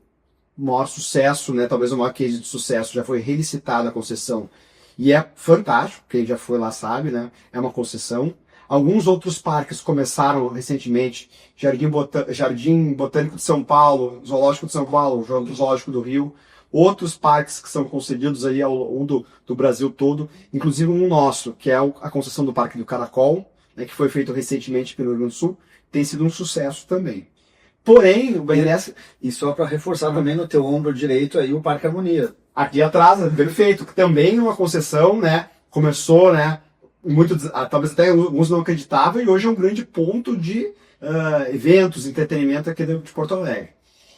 maior sucesso, né? Talvez o maior case de sucesso, já foi relicitada a concessão. E é fantástico, quem já foi lá sabe, né? É uma concessão. Alguns outros parques começaram recentemente, Jardim Botânico de São Paulo, Zoológico de São Paulo, Zoológico do Rio, outros parques que são concedidos aí ao longo do Brasil todo, inclusive um nosso, que é a concessão do Parque do Caracol, né, que foi feito recentemente pelo Rio Grande do Sul, tem sido um sucesso também. Porém, o BNDES... E só para reforçar também no teu ombro direito aí o Parque Harmonia. Aqui atrás, perfeito, que também é uma concessão, né, começou, né, talvez até alguns não acreditavam, e hoje é um grande ponto de eventos, entretenimento aqui de Porto Alegre.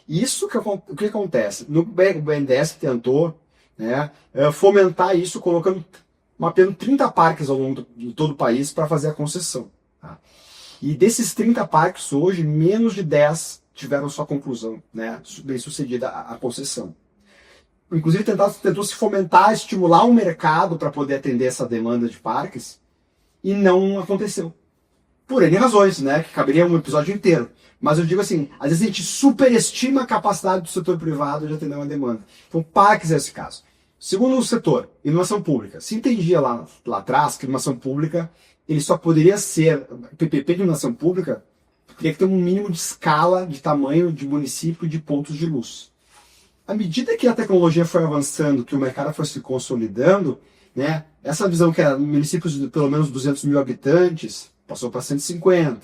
Isso o que acontece? O BNDES tentou, né, fomentar isso colocando, mapeando 30 parques ao longo de todo o país para fazer a concessão. Tá? E desses 30 parques hoje, menos de 10 tiveram sua conclusão, né, bem sucedida a concessão. Inclusive tentou se fomentar, estimular um mercado para poder atender essa demanda de parques, e não aconteceu. Por N razões, né, que caberia um episódio inteiro. Mas eu digo assim, às vezes a gente superestima a capacidade do setor privado de atender uma demanda. Então, parques é esse caso. Segundo o setor, inovação pública. Se entendia lá atrás que inovação pública, ele só poderia ser PPP de inovação pública, teria que ter um mínimo de escala, de tamanho, de município e de pontos de luz. À medida que a tecnologia foi avançando, que o mercado foi se consolidando, né, essa visão que era municípios de pelo menos 200 mil habitantes, passou para 150,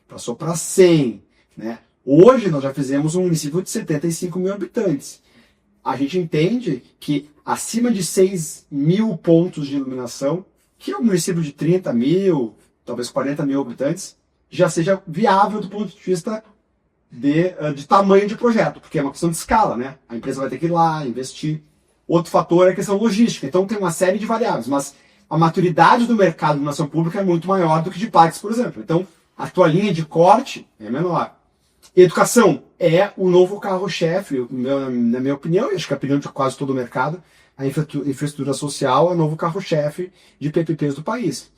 passou para 100. Né? Hoje nós já fizemos um município de 75 mil habitantes. A gente entende que acima de 6 mil pontos de iluminação, que é um município de 30 mil, talvez 40 mil habitantes, já seja viável do ponto de vista de tamanho de projeto, porque é uma questão de escala, né? A empresa vai ter que ir lá, investir. Outro fator é a questão logística. Então tem uma série de variáveis, mas a maturidade do mercado de iluminação pública é muito maior do que de parques, por exemplo. Então a tua linha de corte é menor. Educação é o novo carro-chefe, na minha opinião, e acho que é a opinião de quase todo o mercado. A infraestrutura social é o novo carro-chefe de PPPs do país.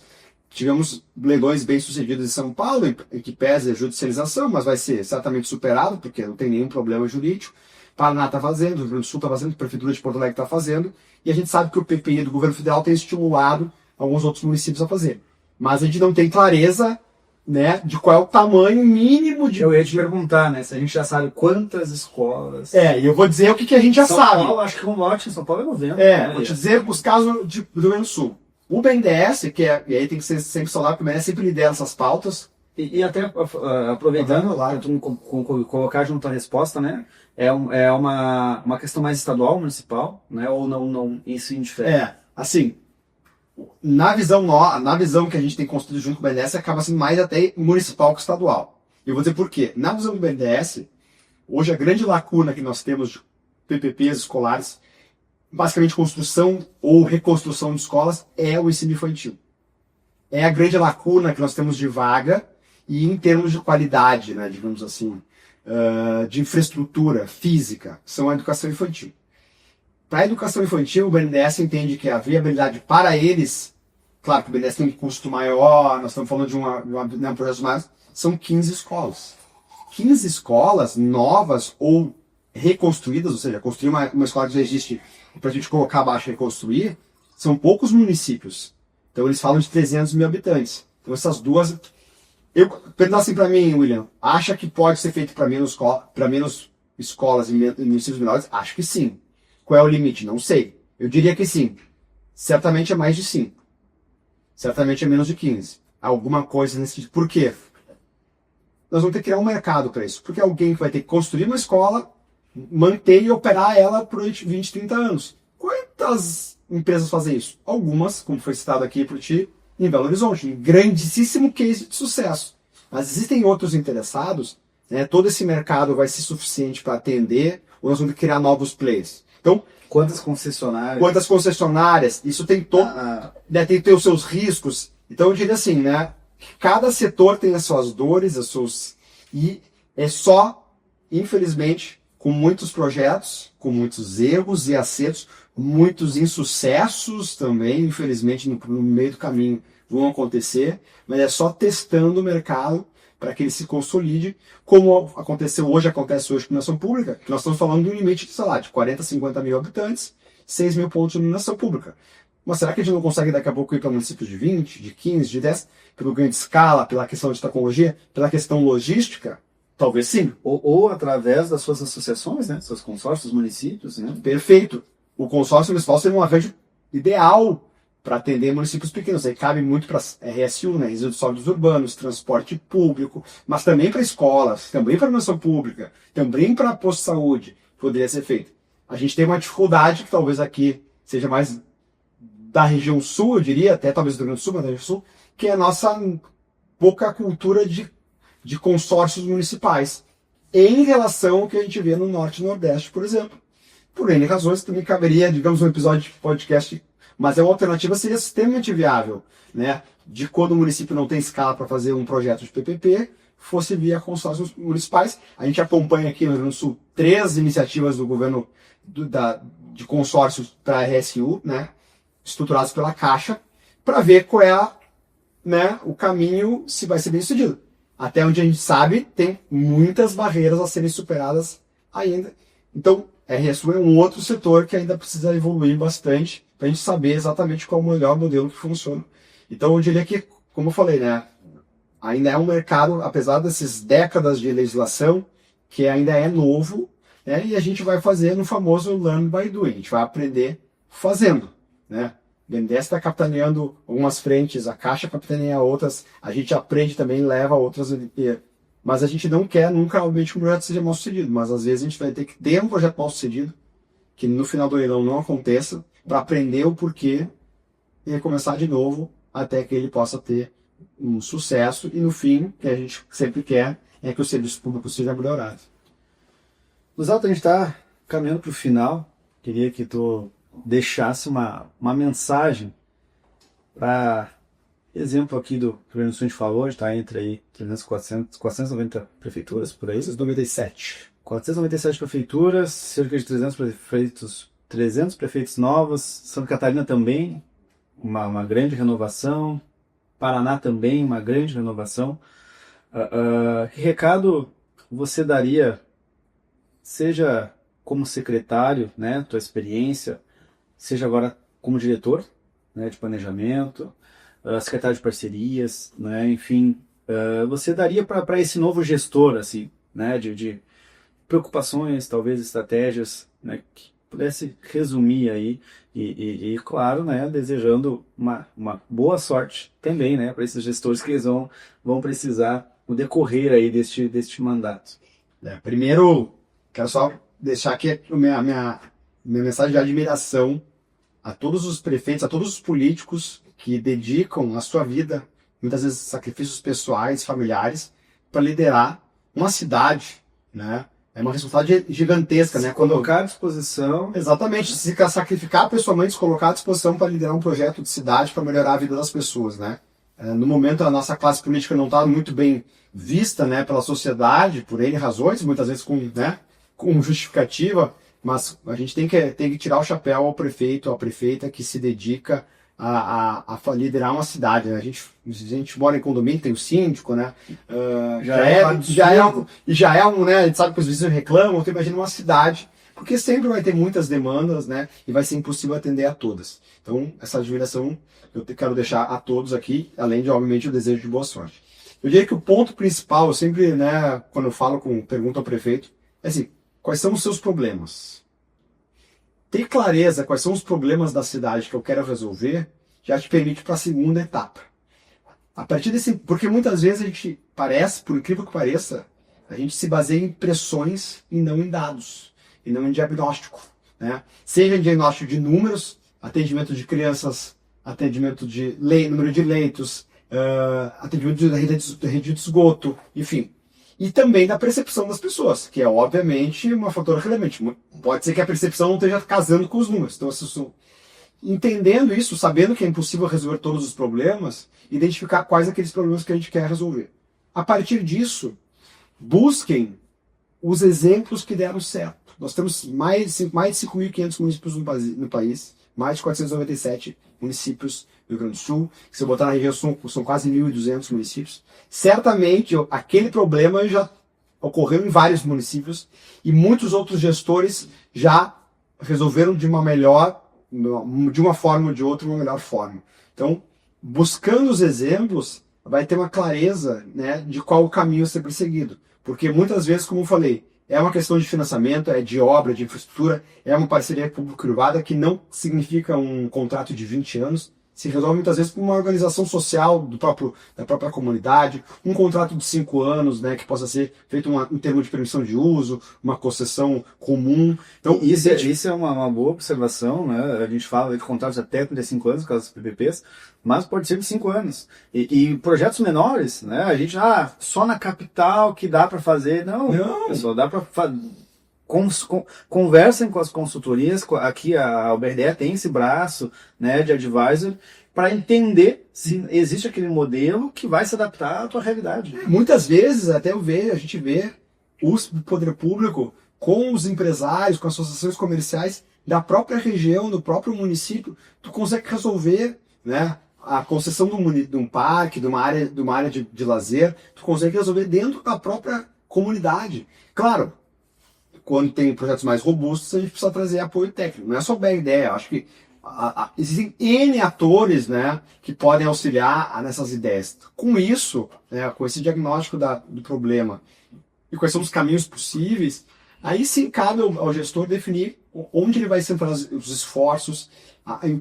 Tivemos leilões bem-sucedidos em São Paulo, em que pesa a judicialização, mas vai ser certamente superado, porque não tem nenhum problema jurídico. Paraná está fazendo, o Rio Grande do Sul está fazendo, a Prefeitura de Porto Alegre está fazendo, e a gente sabe que o PPI do governo federal tem estimulado alguns outros municípios a fazer. Mas a gente não tem clareza, né, de qual é o tamanho mínimo de... Eu ia te perguntar, né, se a gente já sabe quantas escolas... E eu vou dizer o que a gente já São sabe. Paulo, acho que um lote em São Paulo é 90. Vou te dizer os casos do Rio Grande do Sul. O BNDES, e aí tem que ser sempre falar, porque o BNDES sempre lidera essas pautas. E até aproveitando, lá, tu colocar junto à resposta, né, é uma questão mais estadual, municipal, né, ou não isso indifere? Assim... Na visão que a gente tem construído junto com o BNDES, acaba sendo mais até municipal que estadual. E eu vou dizer por quê. Na visão do BNDES, hoje a grande lacuna que nós temos de PPPs escolares, basicamente construção ou reconstrução de escolas, é o ensino infantil. É a grande lacuna que nós temos de vaga e em termos de qualidade, né, digamos assim, de infraestrutura física, são a educação infantil. Para a educação infantil, o BNDES entende que a viabilidade para eles, claro que o BNDES tem um custo maior, nós estamos falando de um projeto maior, são 15 escolas. 15 escolas novas ou reconstruídas, ou seja, construir uma escola que já existe, para a gente colocar abaixo e reconstruir, são poucos municípios. Então eles falam de 300 mil habitantes. Então essas duas... Pergunta assim para mim, William, acha que pode ser feito para menos escolas em municípios menores? Acho que sim. Qual é o limite? Não sei. Eu diria que sim. Certamente é mais de 5. Certamente é menos de 15. Alguma coisa nesse tipo. Por quê? Nós vamos ter que criar um mercado para isso. Porque alguém que vai ter que construir uma escola, manter e operar ela por 20, 30 anos. Quantas empresas fazem isso? Algumas, como foi citado aqui por ti, em Belo Horizonte. Um grandíssimo case de sucesso. Mas existem outros interessados. Né? Todo esse mercado vai ser suficiente para atender ou nós vamos criar novos players. Então, quantas concessionárias? Isso tem tem que ter os seus riscos. Então eu diria assim, né? Cada setor tem as suas dores, e é só, infelizmente, com muitos projetos, com muitos erros e acertos, muitos insucessos também, infelizmente, no meio do caminho vão acontecer, mas é só testando o mercado para que ele se consolide, como acontece hoje com a iluminação pública, que nós estamos falando de um limite, sei lá, de 40, 50 mil habitantes, 6 mil pontos de iluminação pública. Mas será que a gente não consegue daqui a pouco ir para municípios de 20, de 15, de 10, pelo ganho de escala, pela questão de tecnologia, pela questão logística? Talvez sim. Ou através das suas associações, né? Seus consórcios, municípios, né? Perfeito. O consórcio municipal seria uma rede ideal para atender municípios pequenos. Aí cabe muito para RSU, né? Resíduos sólidos urbanos, transporte público, mas também para escolas, também para manutenção pública, também para posto de saúde. Poderia ser feito. A gente tem uma dificuldade que talvez aqui seja mais da região sul, eu diria, até talvez do Rio Grande do Sul, mas da região sul, que é a nossa pouca cultura de consórcios municipais em relação ao que a gente vê no Norte e Nordeste, por exemplo. Por N razões, também caberia, digamos, um episódio de podcast, mas uma alternativa seria extremamente viável, né? De quando o município não tem escala para fazer um projeto de PPP, fosse via consórcios municipais. A gente acompanha aqui no Rio Grande do Sul 3 iniciativas do governo de consórcios para a RSU, né? Estruturados pela Caixa, para ver qual é né, o caminho, se vai ser bem sucedido. Até onde a gente sabe, tem muitas barreiras a serem superadas ainda. Então, RSU é um outro setor que ainda precisa evoluir bastante para a gente saber exatamente qual é o melhor modelo que funciona. Então, eu diria que, como eu falei, né, ainda é um mercado, apesar dessas décadas de legislação, que ainda é novo, né, e a gente vai fazer no famoso learn by doing. A gente vai aprender fazendo. Né? O BNDES está capitaneando algumas frentes, a Caixa capitaneia outras, a gente aprende também, leva outras, mas a gente não quer nunca, obviamente, que o projeto seja mal sucedido, mas às vezes a gente vai ter que ter um projeto mal sucedido, que no final do leilão não aconteça, para aprender o porquê e recomeçar de novo, até que ele possa ter um sucesso, e no fim, que a gente sempre quer, é que o serviço público seja melhorado. Lusalto, a gente está caminhando para o final, queria que tu deixasse uma mensagem para exemplo aqui do Rio Grande do Sul, a gente falou, está entre aí 300, 400, 490 prefeituras por aí. 497. 497 prefeituras, cerca de 300 prefeitos novos, Santa Catarina também, uma grande renovação, Paraná também, uma grande renovação. Que recado você daria, seja como secretário, né, tua experiência, seja agora como diretor, né, de planejamento, secretário de parcerias, né, enfim, você daria para esse novo gestor, assim, né, de preocupações, talvez estratégias, né, que pudesse resumir aí e claro, né, desejando uma boa sorte também, né, para esses gestores que eles vão precisar no decorrer aí deste mandato. Primeiro, quero só deixar aqui a minha mensagem de admiração a todos os prefeitos, a todos os políticos que dedicam a sua vida, muitas vezes sacrifícios pessoais, familiares, para liderar uma cidade, né? É uma responsabilidade gigantesca, né? Colocar à disposição. Exatamente, se sacrificar pessoalmente, se colocar à disposição para liderar um projeto de cidade para melhorar a vida das pessoas, né? No momento, a nossa classe política não está muito bem vista, né, pela sociedade, por N razões, muitas vezes com justificativa, mas a gente tem que tirar o chapéu ao prefeito, à prefeita que se dedica a liderar uma cidade. Né? A gente mora em condomínio, tem o síndico, né? Já é um, né? A gente sabe que os vizinhos reclamam, então imagina uma cidade, porque sempre vai ter muitas demandas, né? E vai ser impossível atender a todas. Então, essa admiração eu quero deixar a todos aqui, além de, obviamente, o desejo de boa sorte. Eu diria que o ponto principal, eu sempre, né, quando eu pergunto ao prefeito, é assim, quais são os seus problemas? Ter clareza quais são os problemas da cidade que eu quero resolver já te permite para a segunda etapa. A partir porque muitas vezes a gente por incrível que pareça, a gente se baseia em impressões e não em dados, e não em diagnóstico, né? Seja em diagnóstico de números, atendimento de crianças, atendimento de número de leitos, atendimento de rede de esgoto, enfim. E também da percepção das pessoas, que é obviamente uma fator relevante. Pode ser que a percepção não esteja casando com os números. Então, entendendo isso, sabendo que é impossível resolver todos os problemas, identificar quais aqueles problemas que a gente quer resolver. A partir disso, busquem os exemplos que deram certo. Nós temos mais de 5.500 municípios no país, mais de 497 municípios do Rio Grande do Sul, que se eu botar na região são quase 1.200 municípios. Certamente, aquele problema já ocorreu em vários municípios e muitos outros gestores já resolveram de uma melhor de uma forma ou de outra, uma melhor forma. Então, buscando os exemplos, vai ter uma clareza, né, de qual o caminho a ser perseguido. Porque muitas vezes, como eu falei, é uma questão de financiamento, é de obra, de infraestrutura, é uma parceria público-privada que não significa um contrato de 20 anos, se resolve muitas vezes por uma organização social da própria comunidade, um contrato de 5 anos, né, que possa ser feito um termo de permissão de uso, uma concessão comum. Então, isso é uma boa observação, né? A gente fala de contratos até 35 anos, no caso dos PPPs, mas pode ser de 5 anos. E projetos menores, né? A gente, só na capital que dá para fazer. Não, pessoal, dá para fazer. Conversem com as consultorias, aqui a UBRDE tem esse braço, né, de advisor, para entender se existe aquele modelo que vai se adaptar à tua realidade. Muitas vezes, até a gente vê o poder público com os empresários, com as associações comerciais da própria região, do próprio município, tu consegue resolver, né, a concessão de um parque, de uma área de lazer, tu consegue resolver dentro da própria comunidade. Claro, quando tem projetos mais robustos, a gente precisa trazer apoio técnico. Não é só bem ideia, eu acho que existem N atores, né, que podem auxiliar nessas ideias. Com isso, né, com esse diagnóstico do problema e quais são os caminhos possíveis, aí sim cabe ao gestor definir onde ele vai centrar os esforços, em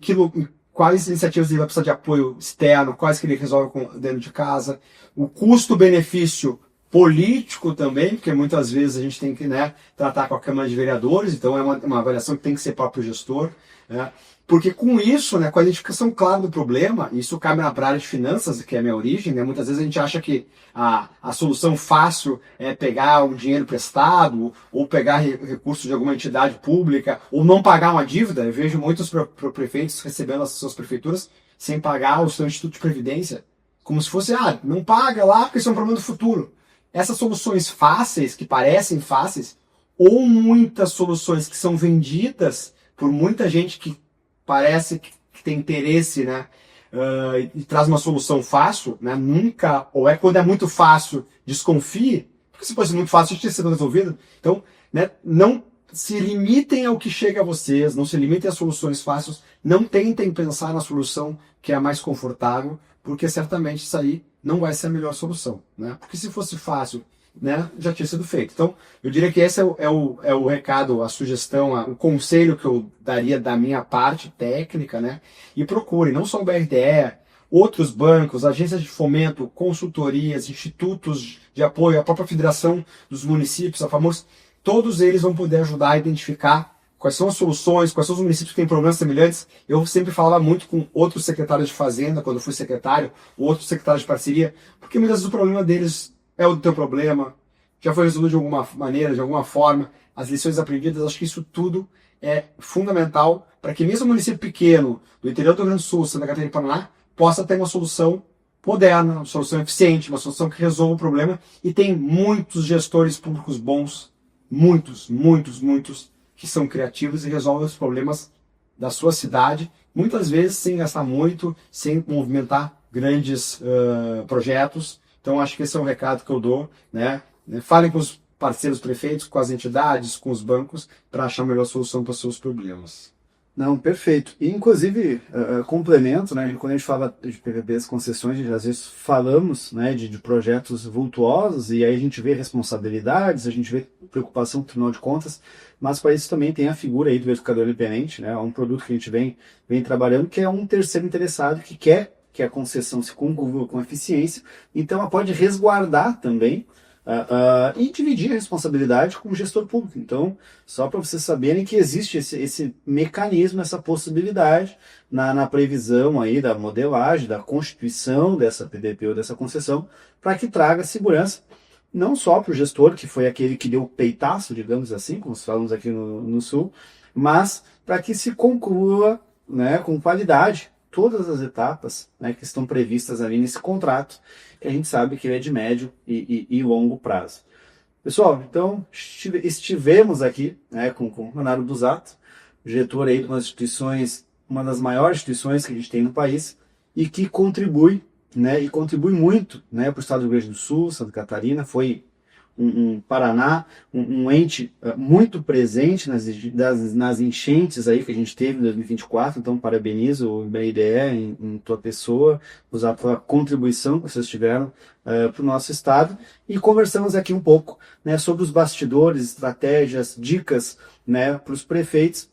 quais iniciativas ele vai precisar de apoio externo, quais que ele resolve dentro de casa, o custo-benefício político também, porque muitas vezes a gente tem que, né, tratar com a Câmara de Vereadores, então é uma avaliação que tem que ser próprio gestor, né, porque com isso, né, com a identificação clara do problema, isso cabe na área de finanças, que é a minha origem, né, muitas vezes a gente acha que a solução fácil é pegar um dinheiro emprestado, ou pegar recursos de alguma entidade pública, ou não pagar uma dívida. Eu vejo muitos prefeitos recebendo as suas prefeituras sem pagar o seu Instituto de Previdência, como se fosse, não paga lá porque isso é um problema do futuro. Essas soluções fáceis, que parecem fáceis, ou muitas soluções que são vendidas por muita gente que parece que tem interesse, né, e traz uma solução fácil, né, nunca, ou quando é muito fácil, desconfie, porque se fosse muito fácil, já tinha sido resolvido. Então, né, não se limitem ao que chega a vocês, não se limitem às soluções fáceis, não tentem pensar na solução que é a mais confortável, porque certamente isso aí não vai ser a melhor solução, né? Porque se fosse fácil, né, já tinha sido feito. Então, eu diria que esse é o recado, a sugestão, o conselho que eu daria da minha parte técnica, né? E procurem, não só o BRDE, outros bancos, agências de fomento, consultorias, institutos de apoio, a própria Federação dos Municípios, a famosa, todos eles vão poder ajudar a identificar quais são as soluções, quais são os municípios que têm problemas semelhantes. Eu sempre falava muito com outros secretários de Fazenda, quando eu fui secretário, outros secretários de parceria, porque muitas vezes o problema deles é o do teu problema, já foi resolvido de alguma maneira, de alguma forma, as lições aprendidas, acho que isso tudo é fundamental para que mesmo um município pequeno, do interior do Rio Grande do Sul, Santa Catarina e Paraná, possa ter uma solução moderna, uma solução eficiente, uma solução que resolva o problema, e tem muitos gestores públicos bons, muitos, que são criativos e resolvem os problemas da sua cidade, muitas vezes sem gastar muito, sem movimentar grandes projetos. Então acho que esse é um recado que eu dou, né? Falem com os parceiros prefeitos, com as entidades, com os bancos, para achar a melhor solução para os seus problemas. Não, perfeito. E, inclusive, complemento, né, quando a gente fala de PPPs, concessões, a gente, às vezes falamos, né, de projetos vultuosos, e aí a gente vê responsabilidades, a gente vê preocupação com o Tribunal de Contas, mas para isso também tem a figura aí do verificador independente, né, é um produto que a gente vem trabalhando, que é um terceiro interessado que quer que a concessão se conclua com eficiência, então ela pode resguardar também e dividir a responsabilidade com o gestor público. Então, só para vocês saberem que existe esse mecanismo, essa possibilidade na previsão aí da modelagem, da constituição dessa PDP ou dessa concessão, para que traga segurança, não só para o gestor, que foi aquele que deu o peitaço, digamos assim, como falamos aqui no Sul, mas para que se conclua, né, com qualidade todas as etapas, né, que estão previstas ali nesse contrato, que a gente sabe que ele é de médio e longo prazo. Pessoal, então estivemos aqui, né, com o Leonardo Busato, diretor aí de uma das maiores instituições que a gente tem no país, e que contribui, né, e contribui muito, né, para o estado do Rio Grande do Sul, Santa Catarina, foi Paraná, um ente muito presente nas enchentes aí que a gente teve em 2024, então parabenizo o BNDE em tua pessoa, a tua contribuição que vocês tiveram para o nosso estado, e conversamos aqui um pouco, né, sobre os bastidores, estratégias, dicas, né, para os prefeitos,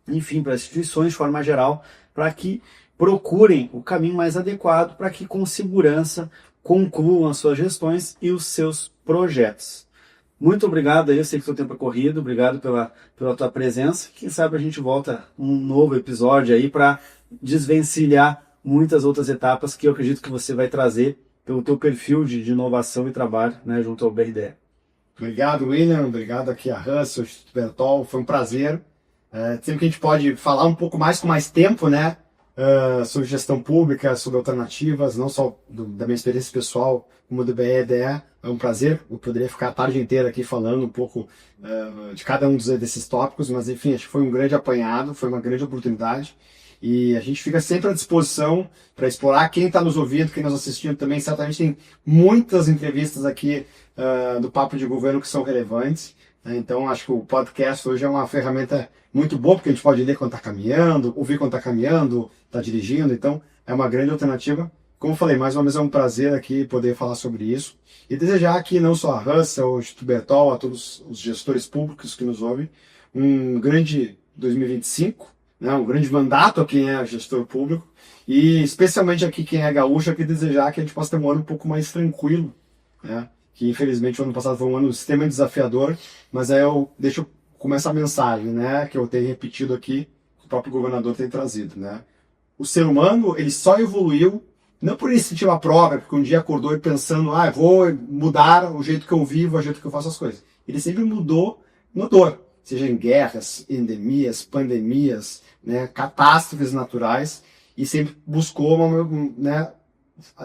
enfim, para as instituições de forma geral, para que procurem o caminho mais adequado para que com segurança concluam as suas gestões e os seus projetos. Muito obrigado aí, eu sei que o seu tempo é corrido, obrigado pela tua presença. Quem sabe a gente volta um novo episódio aí para desvencilhar muitas outras etapas que eu acredito que você vai trazer pelo teu perfil de inovação e trabalho, né, junto ao BRDE. Obrigado, William. Obrigado aqui a Russell, ao Instituto Bertol. Foi um prazer. Sempre que a gente pode falar um pouco mais com mais tempo, né? Sobre gestão pública, sobre alternativas, não só da minha experiência pessoal, como do BRDE. É um prazer. Eu poderia ficar a tarde inteira aqui falando um pouco de cada um desses tópicos, mas enfim, acho que foi um grande apanhado, foi uma grande oportunidade. E a gente fica sempre à disposição para explorar. Quem está nos ouvindo, quem nos assistindo também, certamente tem muitas entrevistas aqui do Papo de Governo que são relevantes. Então, acho que o podcast hoje é uma ferramenta muito boa, porque a gente pode ler quando está caminhando, ouvir quando está caminhando, está dirigindo. Então, é uma grande alternativa. Como eu falei, mais uma vez é um prazer aqui poder falar sobre isso. E desejar aqui não só a Russell, ao Instituto Bertol, a todos os gestores públicos que nos ouvem, um grande 2025, né, um grande mandato a quem é gestor público, e especialmente aqui quem é gaúcho, aqui desejar que a gente possa ter um ano um pouco mais tranquilo, né? Que infelizmente o ano passado foi um ano extremamente desafiador, mas aí eu deixo começar a mensagem, né, que eu tenho repetido aqui, que o próprio governador tem trazido, né? O ser humano, ele só evoluiu, não por iniciativa própria, porque um dia acordou e pensando, vou mudar o jeito que eu vivo, o jeito que eu faço as coisas. Ele sempre mudou no dor, seja em guerras, endemias, pandemias, né, catástrofes naturais, e sempre buscou né,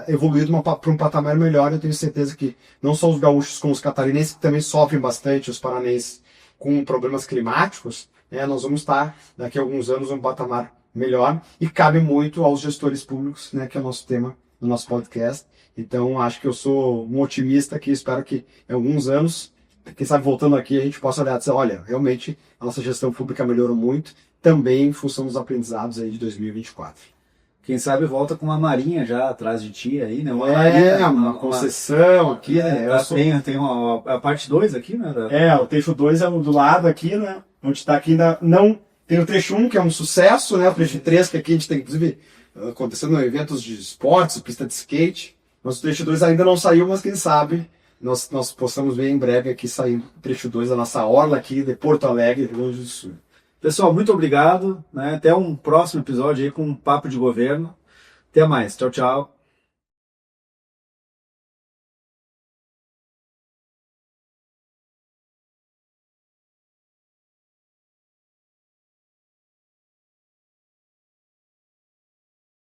evoluir para um patamar melhor. Eu tenho certeza que não só os gaúchos, como os catarinenses, que também sofrem bastante, os paranenses, com problemas climáticos, né, nós vamos estar, daqui a alguns anos, um patamar melhor, e cabe muito aos gestores públicos, né, que é o nosso tema do nosso podcast. Então, acho que eu sou um otimista que espero que em alguns anos, quem sabe voltando aqui, a gente possa olhar e dizer, olha, realmente a nossa gestão pública melhorou muito, também em função dos aprendizados aí de 2024. Quem sabe volta com uma marinha já atrás de ti aí, né? Uma concessão aqui, né? Tem a parte 2 aqui, né? O trecho 2 é do lado aqui, né? Onde está aqui ainda não... Tem o trecho 1, que é um sucesso, né? O trecho 3, que aqui a gente tem, inclusive, acontecendo em eventos de esportes, pista de skate. Mas o trecho 2 ainda não saiu, mas quem sabe nós possamos ver em breve aqui sair o trecho 2 da nossa orla aqui de Porto Alegre, Rio Grande do Sul. Pessoal, muito obrigado, né? Até um próximo episódio aí com um Papo de Governo. Até mais. Tchau, tchau.